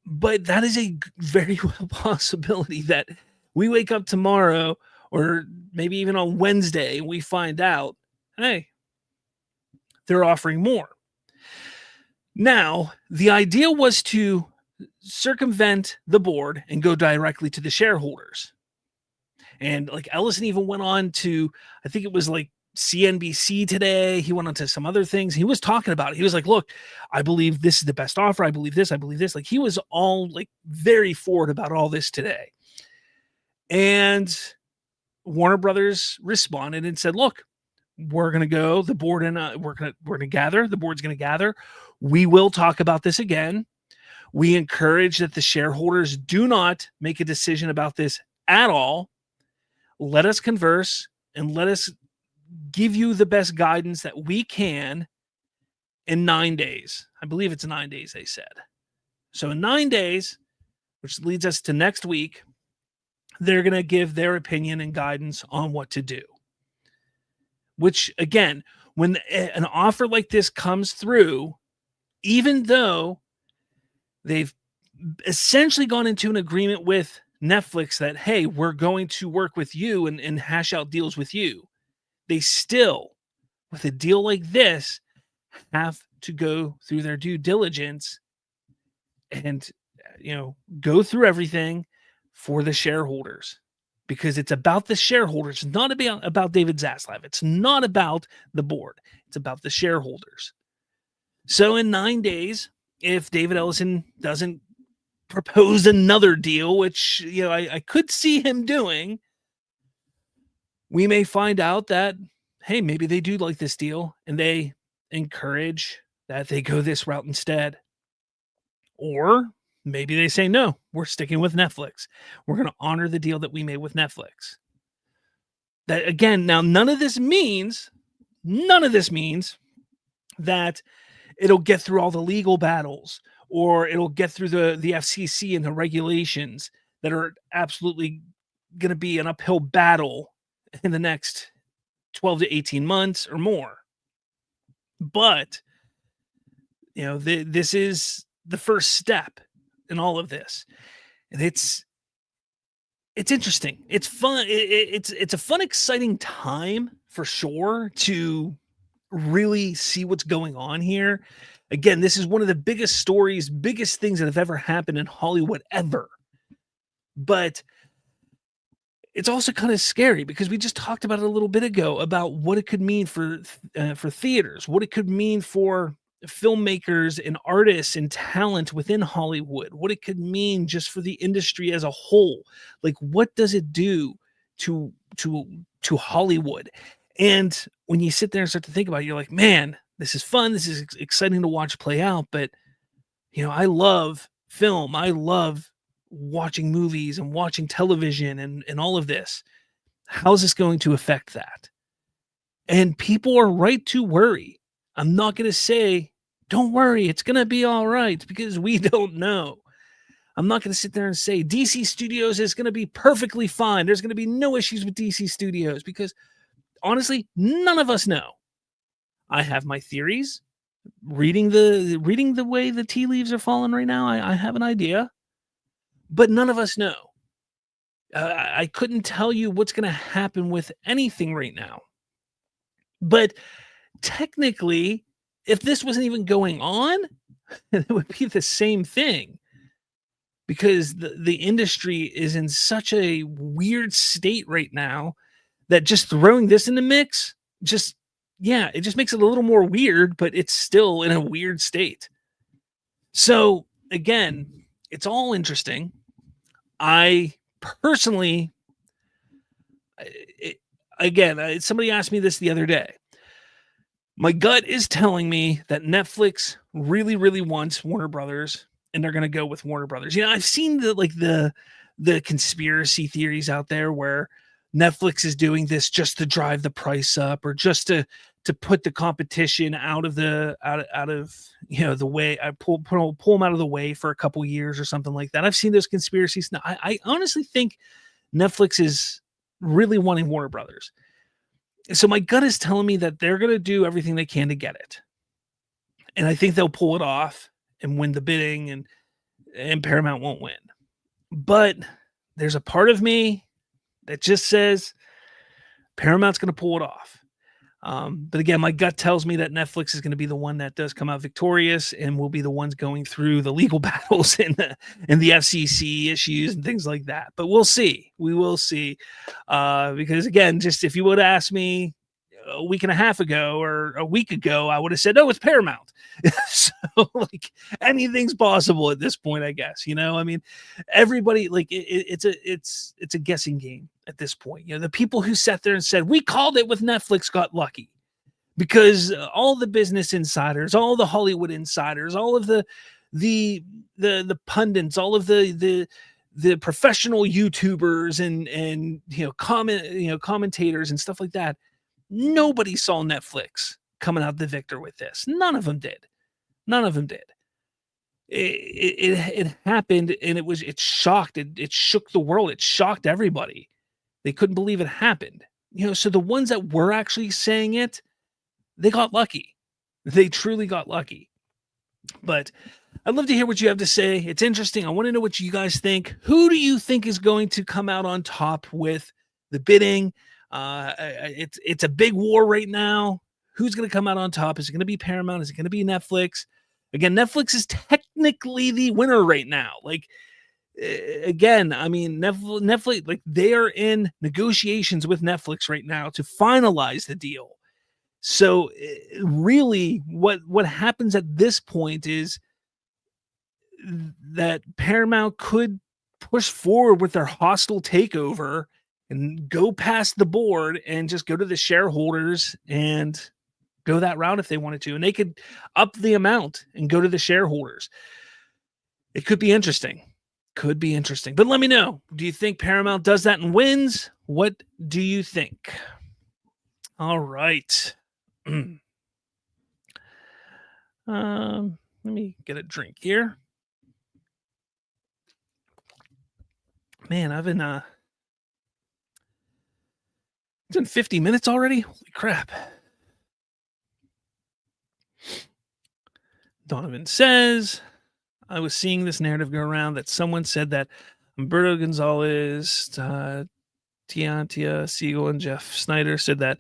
S5: But that is a very well possibility that we wake up tomorrow, or maybe even on Wednesday, and we find out, hey, they're offering more. Now, the idea was to circumvent the board and go directly to the shareholders. And like Ellison even went on to, I think it was like CNBC today. He went on to some other things. He was talking about it. He was like, look, I believe this is the best offer. I believe this. I believe this. Like, he was all like very forward about all this today. And Warner Brothers responded and said, look, we're going to go, the board and we're going to gather. The board's going to gather. We will talk about this again. We encourage that the shareholders do not make a decision about this at all. Let us converse and let us give you the best guidance that we can in 9 days. I believe it's 9 days, they said. So in 9 days, which leads us to next week, they're going to give their opinion and guidance on what to do. Which, again, when an offer like this comes through, even though they've essentially gone into an agreement with Netflix that, hey, we're going to work with you and hash out deals with you, they still, with a deal like this, have to go through their due diligence and, go through everything for the shareholders, because it's about the shareholders. It's not about David Zaslav. It's not about the board. It's about the shareholders. So in 9 days, if David Ellison doesn't propose another deal, which, I could see him doing, we may find out that, hey, maybe they do like this deal and they encourage that they go this route instead. Or maybe they say, no, we're sticking with Netflix. We're going to honor the deal that we made with Netflix. That again, now none of this means that it'll get through all the legal battles or it'll get through the FCC and the regulations that are absolutely going to be an uphill battle in the next 12 to 18 months or more. But this is the first step in all of this, and it's interesting. It's fun. It's a fun, exciting time for sure to really see what's going on here. Again, this is one of the biggest stories, biggest things that have ever happened in Hollywood ever. But it's also kind of scary because we just talked about it a little bit ago about what it could mean for theaters, what it could mean for filmmakers and artists and talent within Hollywood, what it could mean just for the industry as a whole. Like, what does it do to Hollywood? And when you sit there and start to think about it, you're like, man, this is fun. This is exciting to watch play out. But, I love film. I love watching movies and watching television and all of this. How's this going to affect that? And people are right to worry. I'm not going to say, don't worry, it's going to be all right, because we don't know. I'm not going to sit there and say DC Studios is going to be perfectly fine. There's going to be no issues with DC Studios, because honestly, none of us know. I have my theories. Reading the way the tea leaves are falling right now, I have an idea. But none of us know. I couldn't tell you what's going to happen with anything right now. But technically, if this wasn't even going on, it would be the same thing. Because the industry is in such a weird state right now that just throwing this in the mix, it just makes it a little more weird, but it's still in a weird state. So, again, it's all interesting. I personally, somebody asked me this the other day. My gut is telling me that Netflix really, really wants Warner Brothers, and they're going to go with Warner Brothers. I've seen the conspiracy theories out there where Netflix is doing this just to drive the price up, or just to put the competition out of the way. I pull them out of the way for a couple years or something like that. I've seen those conspiracies. Now, I honestly think Netflix is really wanting Warner Brothers. So my gut is telling me that they're going to do everything they can to get it. And I think they'll pull it off and win the bidding, and Paramount won't win. But there's a part of me that just says Paramount's going to pull it off. But again, my gut tells me that Netflix is going to be the one that does come out victorious, and will be the ones going through the legal battles and the FCC issues and things like that. But we'll see. We will see. Because again, just if you would ask me a week and a half ago or a week ago, I would have said, "Oh, it's Paramount." So anything's possible at this point, I guess. I mean, everybody, it's a guessing game at this point. The people who sat there and said, "We called it with Netflix," got lucky, because all the business insiders, all the Hollywood insiders, all of the pundits, all of the professional YouTubers and commentators and stuff like that, nobody saw Netflix coming out the victor with this. None of them did. It happened, and it shocked. It shook the world. It shocked everybody. They couldn't believe it happened. So the ones that were actually saying it, they got lucky. They truly got lucky. But I'd love to hear what you have to say. It's interesting. I want to know what you guys think. Who do you think is going to come out on top with the bidding? It's a big war right now. Who's going to come out on top? Is it going to be Paramount? Is it going to be Netflix? Again, Netflix is technically the winner right now. Again, I mean, Netflix, they are in negotiations with Netflix right now to finalize the deal. So really what happens at this point is that Paramount could push forward with their hostile takeover and go past the board and just go to the shareholders and go that route if they wanted to. And they could up the amount and go to the shareholders. It could be interesting. Could be interesting. But let me know. Do you think Paramount does that and wins? What do you think? All right. Let me get a drink here. Man, I've been it's been 50 minutes already. Holy crap. Donovan says, I was seeing this narrative go around that someone said that Humberto Gonzalez, Tiantia Siegel, and Jeff Snyder said that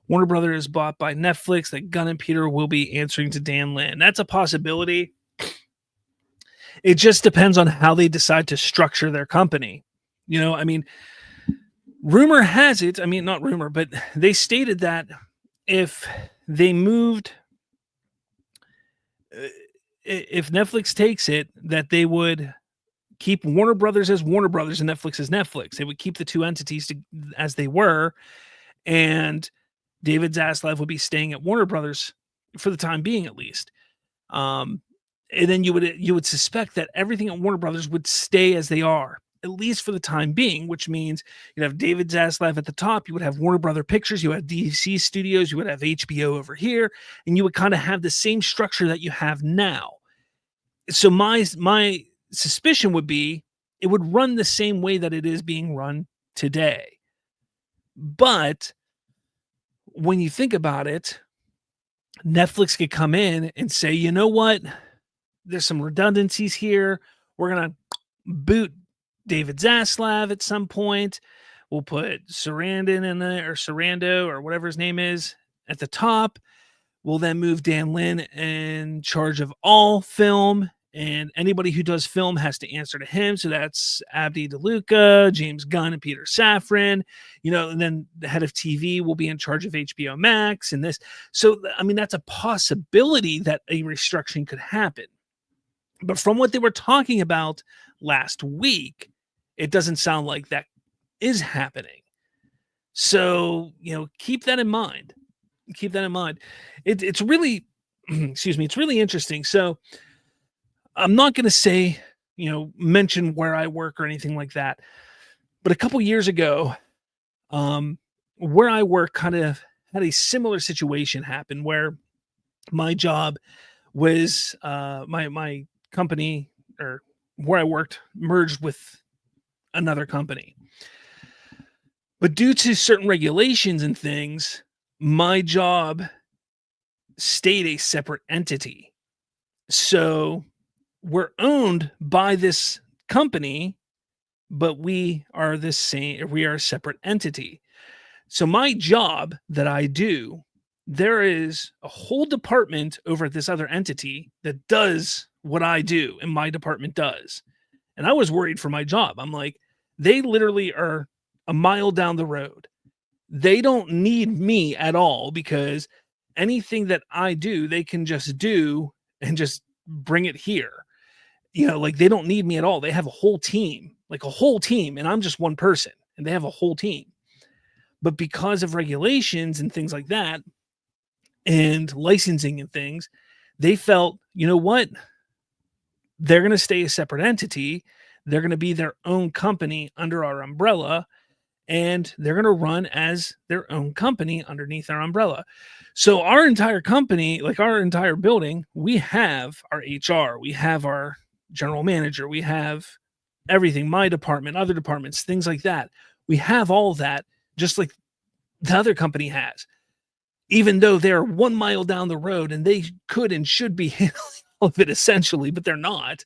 S5: Warner Brothers is bought by Netflix, that Gunn and Peter will be answering to Dan Lin. That's a possibility. It just depends on how they decide to structure their company. You know, I mean, rumor has it, I mean, not rumor, but they stated that if they moved, if Netflix takes it, that they would keep Warner Brothers as Warner Brothers and Netflix as Netflix. They would keep the two entities as they were, and David Zaslav would be staying at Warner Brothers for the time being, at least. And then you would suspect that everything at Warner Brothers would stay as they are, at least for the time being, which means you'd have David Zaslav at the top, you would have Warner Brother Pictures, you would have DC Studios, you would have HBO over here, and you would kind of have the same structure that you have now. So my suspicion would be it would run the same way that it is being run today. But when you think about it, Netflix could come in and say, you know what? There's some redundancies here. We're going to boot David Zaslav at some point. We'll put Sarandon in there, or Sarando, or whatever his name is, at the top. We'll then move Dan Lin in charge of all film, and anybody who does film has to answer to him. So that's Abdi DeLuca, James Gunn, and Peter Safran. You know, and then the head of TV will be in charge of HBO Max and this. So, I mean, that's a possibility that a restructuring could happen. But from what they were talking about last week, it doesn't sound like that is happening. So, you know, keep that in mind. Keep that in mind. It's really, excuse me, it's really interesting. So I'm not going to say, you know, mention where I work or anything like that. But a couple years ago, where I work kind of had a similar situation happen where my job was, my company, or where I worked, merged with another company. But due to certain regulations and things, my job stayed a separate entity. So we're owned by this company, but we are a separate entity. So my job that I do, there is a whole department over at this other entity that does what I do and my department does. And I was worried for my job. I'm like, they literally are a mile down the road. They don't need me at all, because anything that I do, they can just do and just bring it here. You know, like, they don't need me at all. They have a whole team, and I'm just one person, and they have a whole team. But because of regulations and things like that, and licensing and things, they felt, you know what? They're going to stay a separate entity. They're going to be their own company under our umbrella, and they're going to run as their own company underneath our umbrella. So our entire company, like our entire building, we have our HR, we have our general manager, we have everything, my department, other departments, things like that. We have all of that, just like the other company has, even though they're 1 mile down the road and they could and should be handling all of it essentially, but they're not,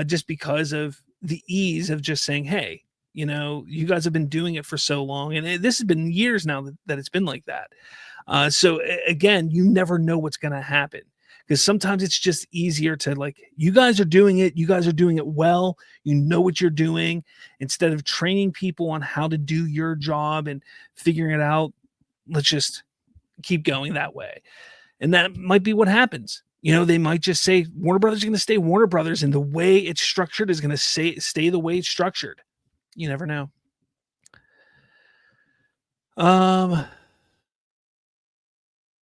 S5: just because of the ease of just saying, hey, you know, you guys have been doing it for so long. And this has been years now that it's been like that. So again, you never know what's going to happen, because sometimes it's just easier to, like, you guys are doing it. You guys are doing it well. You know what you're doing. Instead of training people on how to do your job and figuring it out, let's just keep going that way. And that might be what happens. You know, they might just say Warner Brothers is going to stay Warner Brothers, and the way it's structured is going to stay the way it's structured. You never know.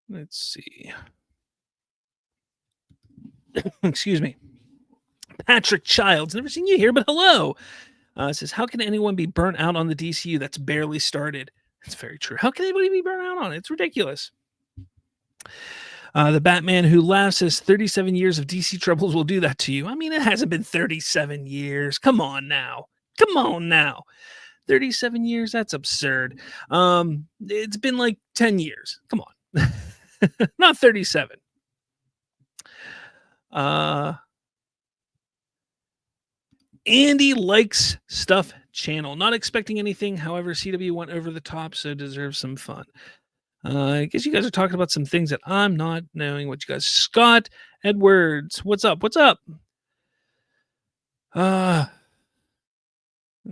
S5: Let's see. Excuse me. Patrick Childs, never seen you here, but hello. Says, how can anyone be burnt out on the DCU that's barely started? That's very true. How can anybody be burnt out on it? It's ridiculous. The Batman Who Laughs says 37 years of DC troubles will do that to you. I mean, it hasn't been 37 years. Come on now. 37 years? That's absurd. It's been like 10 years. Come on. Not 37. Andy likes stuff channel. Not expecting anything. However, CW went over the top, so deserves some fun. I guess you guys are talking about some things that I'm not knowing what you guys. Scott Edwards, what's up? Let's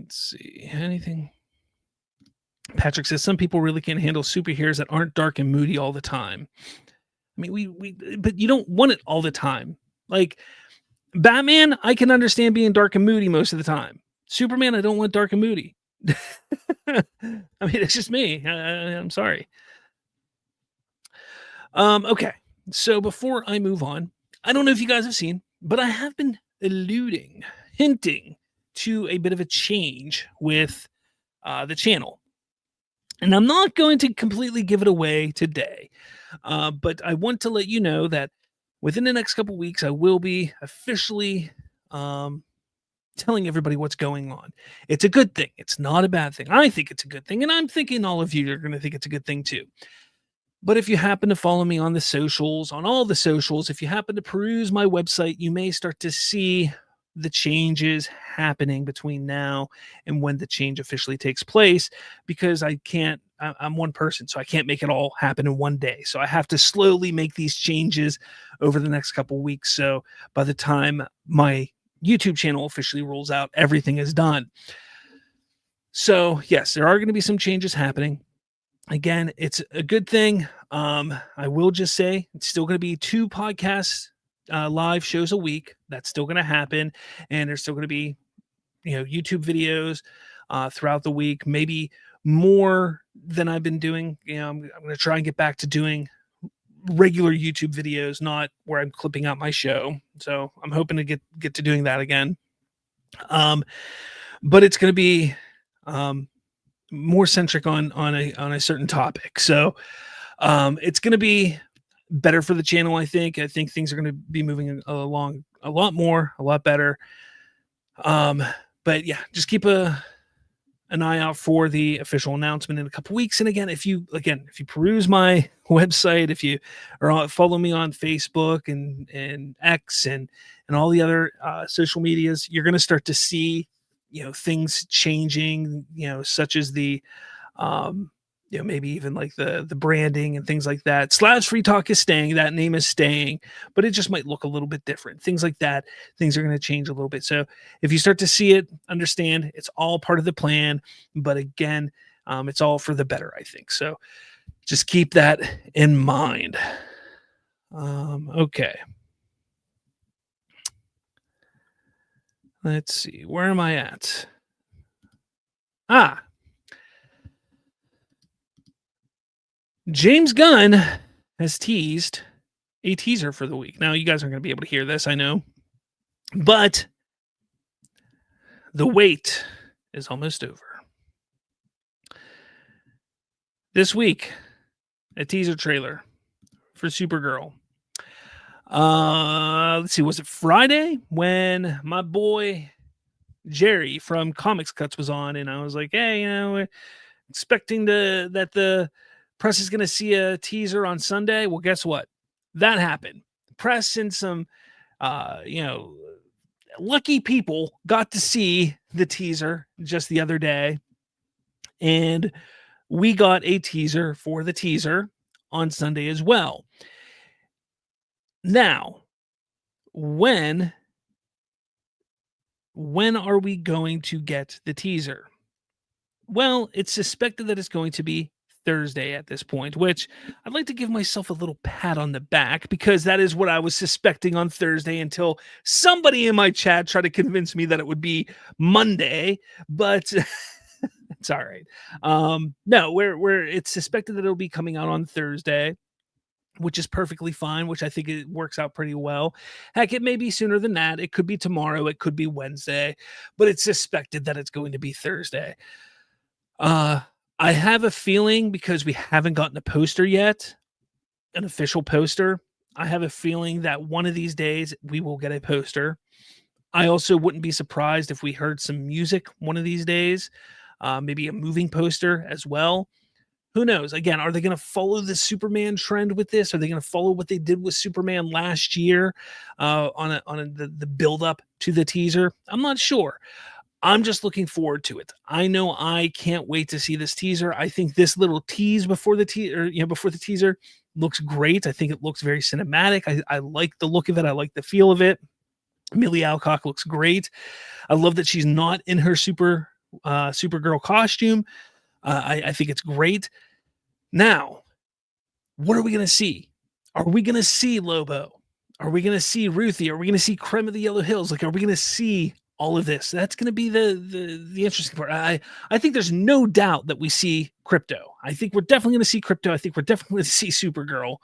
S5: see. Anything? Patrick says some people really can't handle superheroes that aren't dark and moody all the time. I mean, but you don't want it all the time. Like Batman, I can understand being dark and moody most of the time. Superman, I don't want dark and moody. I mean, it's just me. I'm sorry. Okay. So before I move on, I don't know if you guys have seen, but I have been hinting to a bit of a change with the channel. And I'm not going to completely give it away today, but I want to let you know that within the next couple weeks, I will be officially telling everybody what's going on. It's a good thing. It's not a bad thing. I think it's a good thing, and I'm thinking all of you are going to think it's a good thing too. But if you happen to follow me on the socials, on all the socials, if you happen to peruse my website, you may start to see the changes happening between now and when the change officially takes place, because I'm one person, so I can't make it all happen in one day. So I have to slowly make these changes over the next couple weeks. So by the time my YouTube channel officially rolls out, everything is done. So yes, there are going to be some changes happening. Again, it's a good thing. I will just say it's still going to be 2 podcasts, live shows a week. That's still going to happen. And there's still going to be, YouTube videos throughout the week, maybe more than I've been doing. I'm going to try and get back to doing regular YouTube videos, not where I'm clipping out my show. So I'm hoping to get to doing that again. But it's going to be, more centric on a certain topic. So it's going to be better for the channel. I think things are going to be moving along a lot better. But yeah, just keep an eye out for the official announcement in a couple weeks. And again, if you peruse my website, if you follow me on Facebook and X and all the other social medias, you're going to start to see things changing, such as the maybe even like the branding and things like that. Slavs Free Talk is staying, that name is staying, but it just might look a little bit different. Things like that, things are going to change a little bit. So if you start to see it, understand it's all part of the plan, but again, it's all for the better, I think. So just keep that in mind. Okay. Let's see. Where am I at? James Gunn has teased a teaser for the week. Now, you guys aren't going to be able to hear this, I know. But the wait is almost over. This week, a teaser trailer for Supergirl. Let's see, was it Friday when my boy Jerry from Comics Cuts was on, and I was like, hey, we're expecting that the press is going to see a teaser on Sunday. Well, guess what? That happened. The press and some lucky people got to see the teaser just the other day, and we got a teaser for the teaser on Sunday as well. Now, when are we going to get the teaser? Well, it's suspected that it's going to be Thursday at this point, which I'd like to give myself a little pat on the back, because that is what I was suspecting on Thursday until somebody in my chat tried to convince me that it would be Monday, but it's all right. No, it's suspected that it'll be coming out on Thursday. which is perfectly fine, which I think it works out pretty well. Heck, it may be sooner than that. It could be tomorrow. It could be Wednesday, but it's suspected that it's going to be Thursday. I have a feeling, because we haven't gotten a poster yet, an official poster, I have a feeling that one of these days we will get a poster. I also wouldn't be surprised if we heard some music one of these days, maybe a moving poster as well. Who knows? Again, are they going to follow the Superman trend with this? Are they going to follow what they did with Superman last year the build up to the teaser? I'm not sure. I'm just looking forward to it. I know I can't wait to see this teaser. I think this little tease before the teaser looks great. I think it looks very cinematic. I like the look of it. I like the feel of it. Millie Alcock looks great. I love that she's not in her Supergirl costume. I think it's great. Now, what are we going to see? Are we going to see Lobo? Are we going to see Ruthie? Are we going to see Creme of the Yellow Hills? Like, are we going to see all of this? That's going to be the interesting part. I think there's no doubt that we see Crypto. I think we're definitely going to see Crypto. I think we're definitely going to see Supergirl.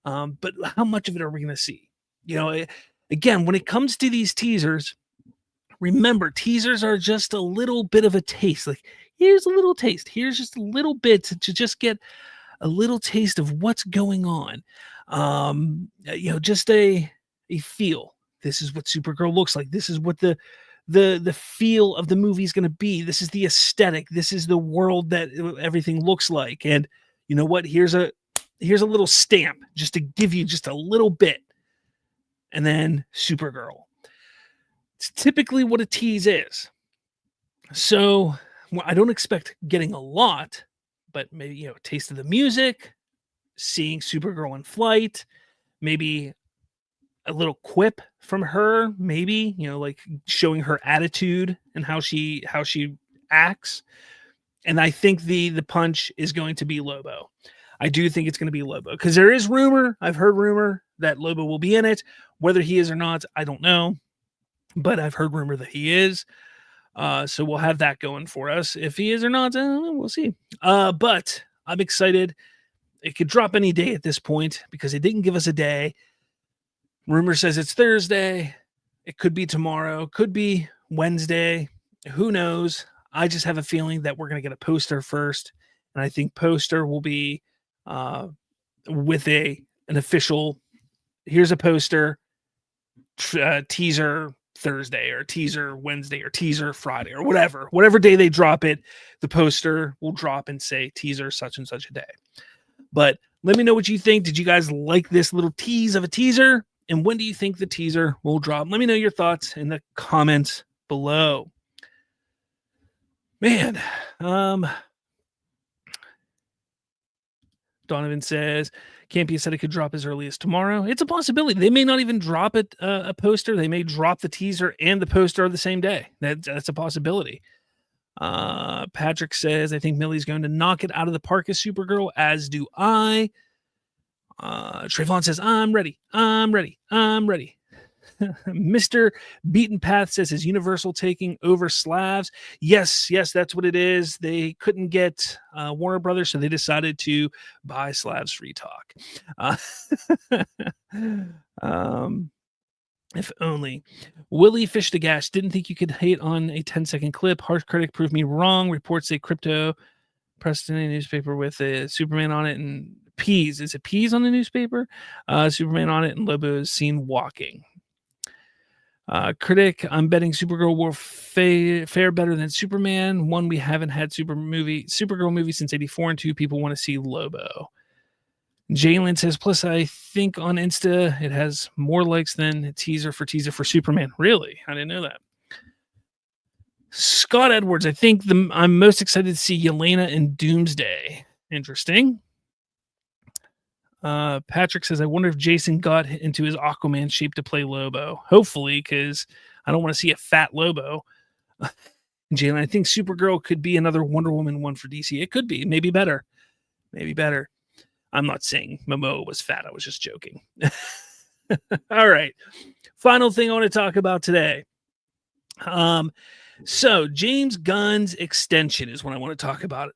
S5: But how much of it are we going to see? Again, when it comes to these teasers, remember, teasers are just a little bit of a taste. Like, here's a little taste. Here's just a little bit to just get a little taste of what's going on. Just a feel. This is what Supergirl looks like. This is what the feel of the movie is going to be. This is the aesthetic. This is the world that everything looks like. And you know what? Here's a little stamp just to give you just a little bit. And then Supergirl. It's typically what a tease is. So I don't expect getting a lot, but maybe, a taste of the music, seeing Supergirl in flight, maybe a little quip from her, maybe, like showing her attitude and how she acts. And I think the punch is going to be Lobo. I do think it's going to be Lobo, because there is rumor. I've heard rumor that Lobo will be in it. Whether he is or not, I don't know. But I've heard rumor that he is. So we'll have that going for us. If he is or not, we'll see. But I'm excited. It could drop any day at this point, because they didn't give us a day. Rumor says it's Thursday. It could be tomorrow. Could be Wednesday. Who knows? I just have a feeling that we're going to get a poster first. And I think poster will be with an official, here's a poster, teaser Thursday or teaser Wednesday or teaser Friday or whatever day they drop it, the poster will drop and say teaser such and such a day. But let me know what you think. Did you guys like this little tease of a teaser? And when do you think the teaser will drop? Let me know your thoughts in the comments below. Man, Donovan says, Campy said it could drop as early as tomorrow. It's a possibility. They may not even drop it a poster. They may drop the teaser and the poster on the same day. That's a possibility. Patrick says, I think Millie's going to knock it out of the park as Supergirl, as do I. Trayvon says, I'm ready. Mr. Beaten Path says, is Universal taking over Slavs? Yes, that's what it is. They couldn't get Warner Brothers, so they decided to buy Slavs Free Talk. If only. Willie Fish to Gash, didn't think you could hate on a 10-second clip. Harsh critic proved me wrong. Reports say Crypto pressed in a newspaper with a Superman on it and peas. Is it peas on the newspaper? Superman on it and Lobo is seen walking. Critic, I'm betting Supergirl will fare better than Superman. One, we haven't had Supergirl movie since 84, and two, people want to see Lobo. Jalen says, plus I think on Insta it has more likes than teaser for Superman. Really? I didn't know that. Scott Edwards, I think I'm most excited to see Yelena in Doomsday. Interesting. Patrick says, I wonder if Jason got into his Aquaman shape to play Lobo. Hopefully, because I don't want to see a fat Lobo. Jalen, I think Supergirl could be another Wonder Woman one for DC. It could be. Maybe better. I'm not saying Momoa was fat. I was just joking. All right. Final thing I want to talk about today. So James Gunn's extension is what I want to talk about.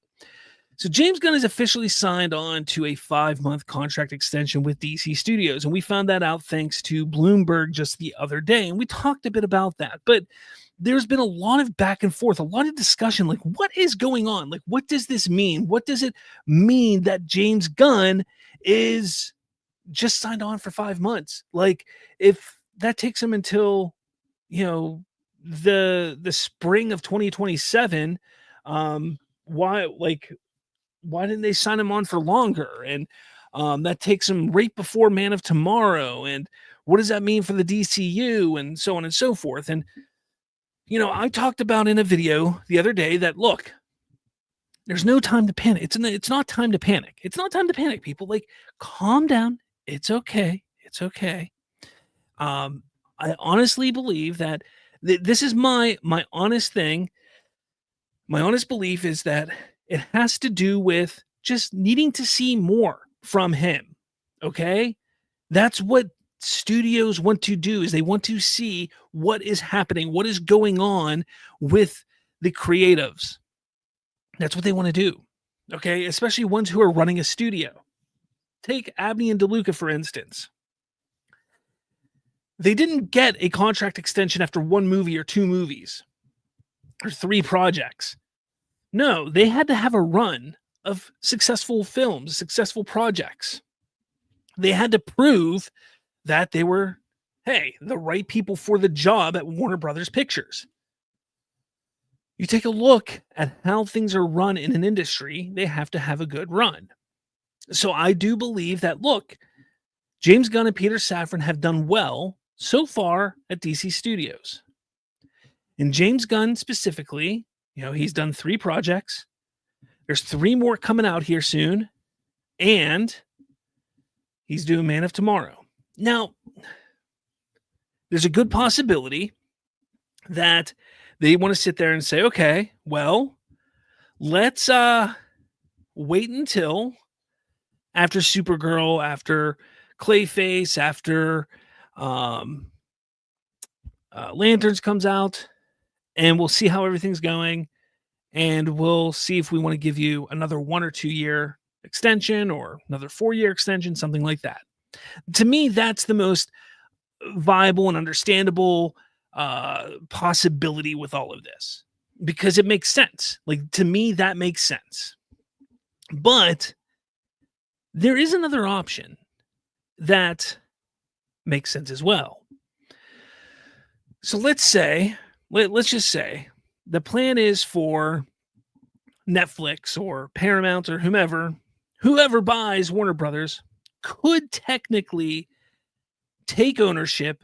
S5: So James Gunn has officially signed on to a 5-month contract extension with DC Studios, and we found that out thanks to Bloomberg just the other day, and we talked a bit about that. But there's been a lot of back and forth, a lot of discussion, like what is going on? Like what does this mean? What does it mean that James Gunn is just signed on for 5 months? Like if that takes him until, you know, the spring of 2027, why didn't they sign him on for longer? And that takes him right before Man of Tomorrow. And what does that mean for the DCU and so on and so forth? And, you know, I talked about in a video the other day that, look, there's no time to panic. It's not time to panic. It's not time to panic, people. Like, calm down. It's okay. It's okay. I honestly believe that this is my honest thing. My honest belief is that it has to do with just needing to see more from him. Okay? That's what studios want to do, is they want to see what is happening, what is going on with the creatives. That's what they want to do. Okay? Especially ones who are running a studio. Take Abney and DeLuca, for instance. They didn't get a contract extension after 1 movie or 2 movies or 3 projects. No, they had to have a run of successful films, successful projects. They had to prove that they were, hey, the right people for the job at Warner Brothers Pictures. You take a look at how things are run in an industry, they have to have a good run. So I do believe that, look, James Gunn and Peter Safran have done well so far at DC Studios. And James Gunn specifically, you know, he's done 3 projects. There's 3 more coming out here soon. And he's doing Man of Tomorrow. Now, there's a good possibility that they want to sit there and say, okay, well, let's wait until after Supergirl, after Clayface, after Lanterns comes out, and we'll see how everything's going, and we'll see if we want to give you another 1 or 2 year extension or another 4-year extension, something like that. To me, that's the most viable and understandable possibility with all of this, because it makes sense. Like, to me, that makes sense. But there is another option that makes sense as well. So let's just say the plan is for Netflix or Paramount or whoever buys Warner Brothers could technically take ownership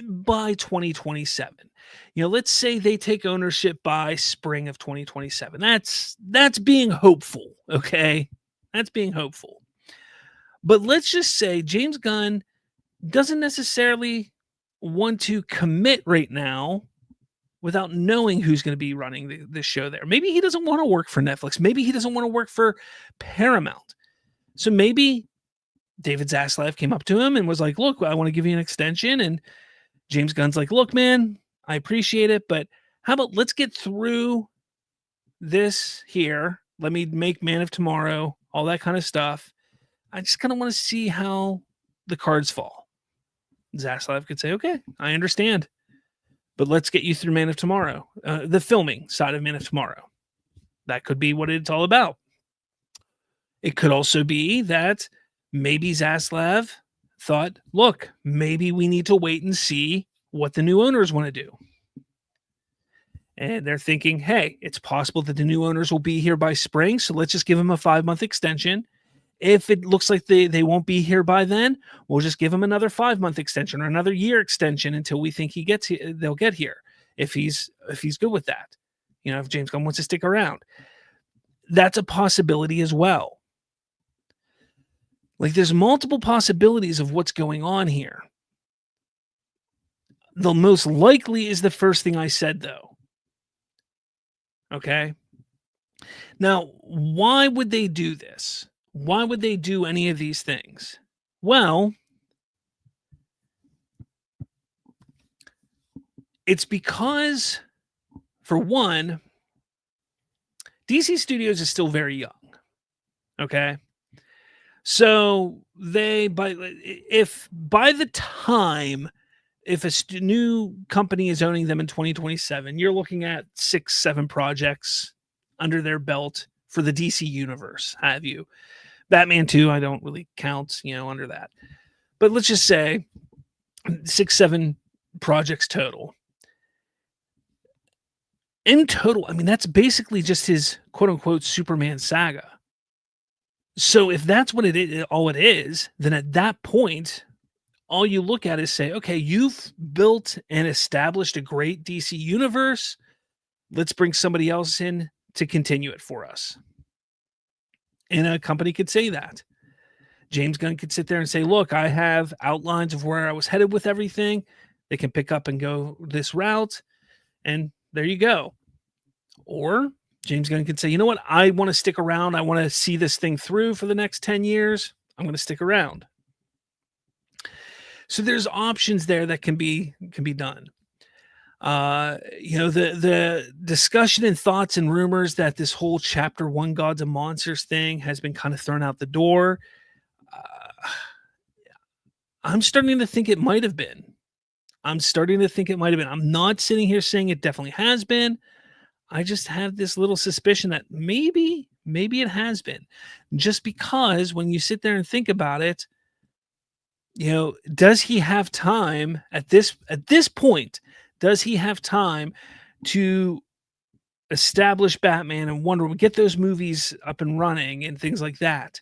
S5: by 2027. You know, let's say they take ownership by spring of 2027. That's being hopeful, okay? That's being hopeful. But let's just say James Gunn doesn't necessarily want to commit right now without knowing who's going to be running the show there. Maybe he doesn't want to work for Netflix. Maybe he doesn't want to work for Paramount. So maybe David Zaslav came up to him and was like, look, I want to give you an extension. And James Gunn's like, look, man, I appreciate it, but how about let's get through this here. Let me make Man of Tomorrow, all that kind of stuff. I just kind of want to see how the cards fall. Zaslav could say, okay, I understand, but let's get you through Man of Tomorrow, the filming side of Man of Tomorrow. That could be what it's all about. It could also be that maybe Zaslav thought, look, maybe we need to wait and see what the new owners want to do. And they're thinking, hey, it's possible that the new owners will be here by spring, so let's just give them a 5-month extension. If it looks like they won't be here by then, we'll just give them another 5-month extension or another year extension until we think they'll get here. If he's good with that, you know, if James Gunn wants to stick around, that's a possibility as well. Like, there's multiple possibilities of what's going on here. The most likely is the first thing I said, though. Okay. Now, why would they do this? Why would they do any of these things? Well, it's because, for one, DC Studios is still very young. Okay. So if by the time, if a new company is owning them in 2027, you're looking at 6-7 projects under their belt for the DC universe. Have you? Batman 2, I don't really count, under that. But let's just say 6-7 projects total. In total, I mean, that's basically just his quote unquote Superman saga. So if that's what all it is, then at that point, all you look at is say, okay, you've built and established a great DC universe. Let's bring somebody else in to continue it for us. And a company could say that. James Gunn could sit there and say, look, I have outlines of where I was headed with everything. They can pick up and go this route. And there you go. Or James Gunn could say, you know what? I want to stick around. I want to see this thing through for the next 10 years. I'm going to stick around. So there's options there that can be done. The discussion and thoughts and rumors that this whole Chapter 1 Gods and Monsters thing has been kind of thrown out the door. I'm starting to think it might have been. I'm not sitting here saying it definitely has been. I just have this little suspicion that maybe it has been, just because when you sit there and think about it, does he have time at this point? Does he have time to establish Batman and Wonder Woman, get those movies up and running and things like that?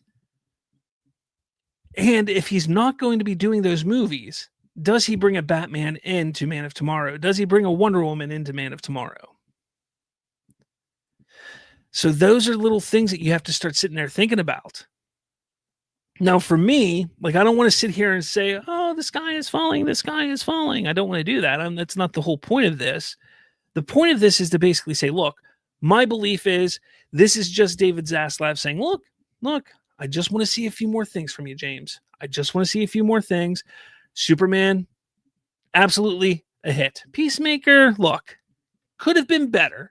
S5: And if he's not going to be doing those movies, does he bring a Batman into Man of Tomorrow? Does he bring a Wonder Woman into Man of Tomorrow? So those are little things that you have to start sitting there thinking about. Now, for me, I don't want to sit here and say, oh, the sky is falling. I don't want to do that. That's not the whole point of this. The point of this is to basically say, look, my belief is this is just David Zaslav saying, look, I just want to see a few more things from you, James. I just want to see a few more things. Superman, absolutely a hit. Peacemaker, look, could have been better.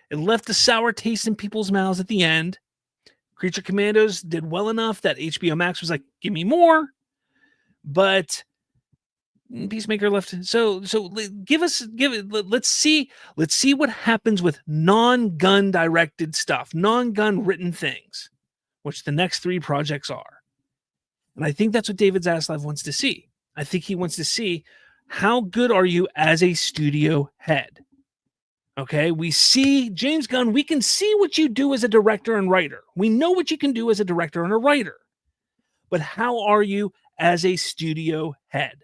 S5: It left a sour taste in people's mouths at the end. Creature Commandos did well enough that HBO Max was like, give me more. But Peacemaker left. So let's see what happens with non-Gunn directed stuff, non-Gunn written things, which the next 3 projects are. And I think that's what David Zaslav wants to see. I think he wants to see, how good are you as a studio head? Okay, we see James Gunn. We can see what you do as a director and writer. We know what you can do as a director and a writer. But how are you as a studio head?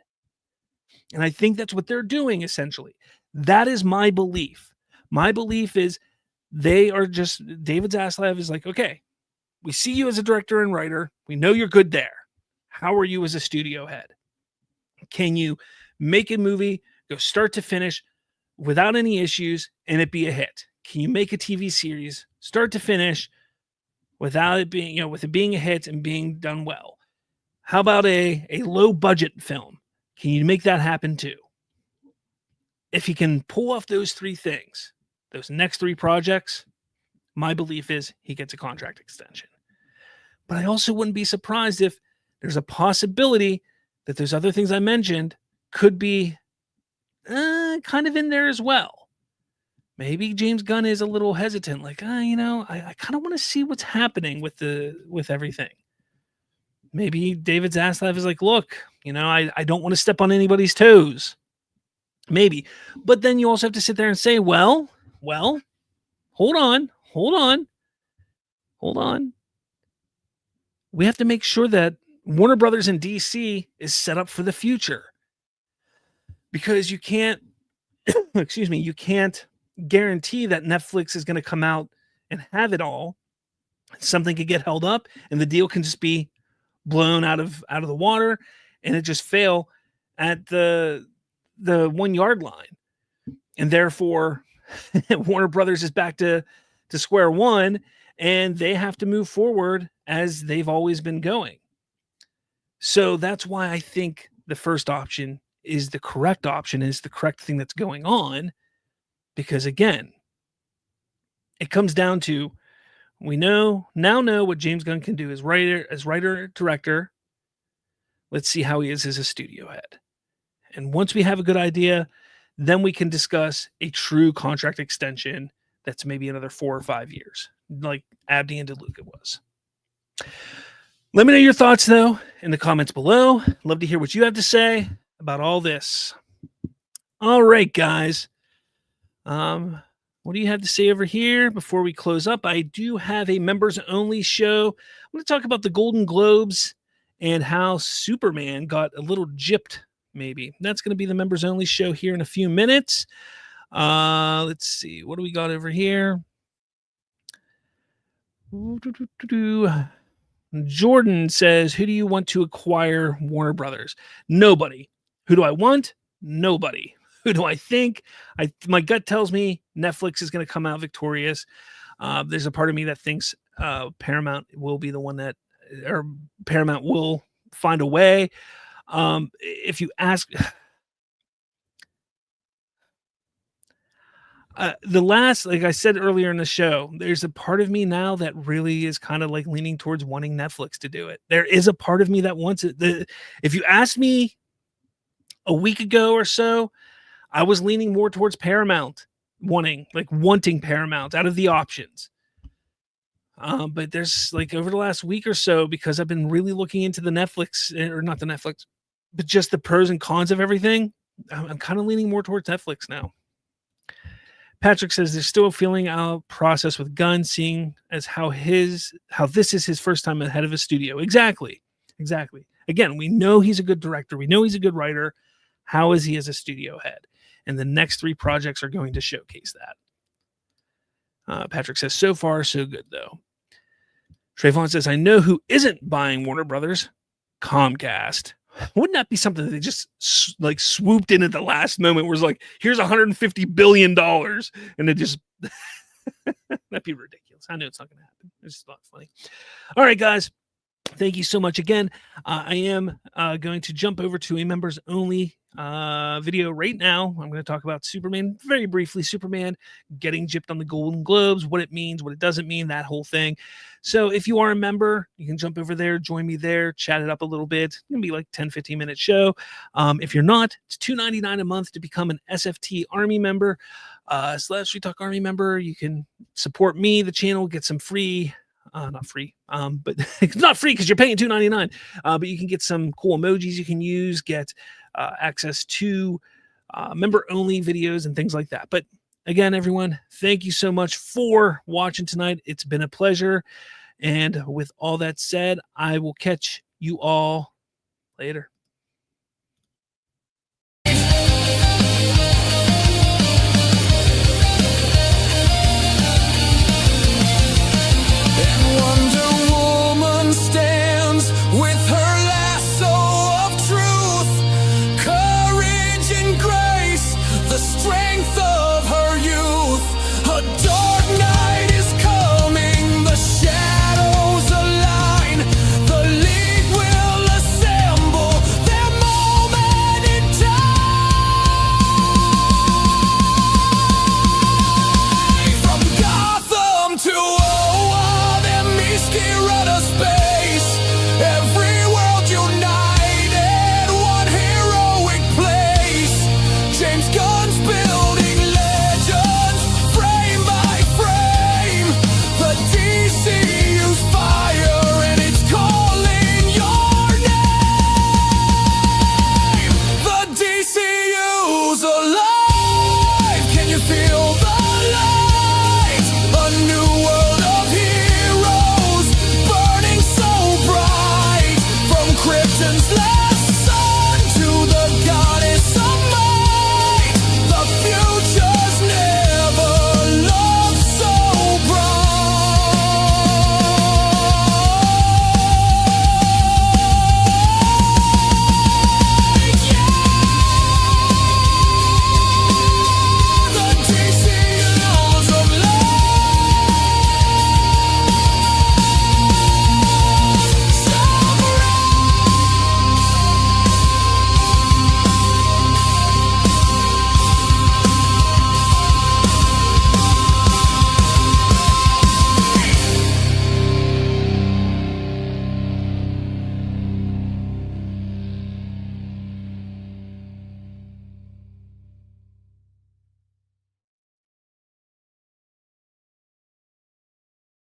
S5: And I think that's what they're doing, essentially. That is my belief. My belief is David Zaslav is like, okay, we see you as a director and writer. We know you're good there. How are you as a studio head? Can you make a movie, go start to finish, without any issues, and it be a hit? Can you make a TV series start to finish without it being, with it being a hit and being done well? How about a low budget film? Can you make that happen too? If he can pull off those 3 things, those next 3 projects, my belief is he gets a contract extension. But I also wouldn't be surprised if there's a possibility that those other things I mentioned could be kind of in there as well. Maybe James Gunn is a little hesitant, I kind of want to see what's happening with everything. Maybe David Zaslav is like, look, I don't want to step on anybody's toes. Maybe. But then you also have to sit there and say, well, hold on. We have to make sure that Warner Brothers and DC is set up for the future. Because you can't, you can't guarantee that Netflix is going to come out and have it all. Something could get held up and the deal can just be blown out of the water and it just fail at the 1 yard line. And therefore, Warner Brothers is back to square one and they have to move forward as they've always been going. So that's why I think the first option is the correct option, is the correct thing that's going on. Because again, it comes down to, we now know what James Gunn can do as writer, director. Let's see how he is as a studio head. And once we have a good idea, then we can discuss a true contract extension that's maybe another 4 or 5 years, like Abdi and DeLuca was. Let me know your thoughts, though, in the comments below. Love to hear what you have to say about all this. All right, guys. What do you have to say over here before we close up? I do have a members-only show. I'm going to talk about the Golden Globes and how Superman got a little gypped, maybe. That's going to be the members-only show here in a few minutes. Let's see. What do we got over here? Jordan says, who do you want to acquire Warner Brothers? Nobody. Who do I want? Nobody. Who do I think? My gut tells me Netflix is going to come out victorious. There's a part of me that thinks Paramount will be the one that, or Paramount will find a way. If you ask, like I said earlier in the show, there's a part of me now that really is kind of like leaning towards wanting Netflix to do it. There is a part of me that wants it. If you asked me a week ago or so, I was leaning more towards Paramount, wanting Paramount out of the options. But there's like over the last week or so, because I've been really looking into the Netflix, or not the Netflix, but just the pros and cons of everything. I'm kind of leaning more towards Netflix now. Patrick says there's still a feeling out process with Gunn, seeing as how this is his first time ahead of a studio. Exactly. Again, we know he's a good director. We know he's a good writer. How is he as a studio head? And the next 3 projects are going to showcase that. Patrick says, so far, so good, though. Trayvon says, I know who isn't buying Warner Brothers. Comcast. Wouldn't that be something that they just like swooped in at the last moment? Where it's like, here's $150 billion. And it just, that'd be ridiculous. I know it's not going to happen. It's just not funny. All right, guys. Thank you so much again. I am going to jump over to a members only video right now. I'm going to talk about Superman very briefly. Superman getting gypped on the Golden Globes, what it means, what it doesn't mean, that whole thing. So if you are a member, you can jump over there, join me there, chat it up a little bit. It's going to be like 10-15 minute show. If you're not, it's $2.99 a month to become an SFT Army member. /Free Talk Army member. You can support me, the channel, get some free, not free, but it's not free because you're paying $2.99. But you can get some cool emojis you can use, get access to member only videos and things like that. But again, everyone, thank you so much for watching tonight. It's been a pleasure. And with all that said, I will catch you all later.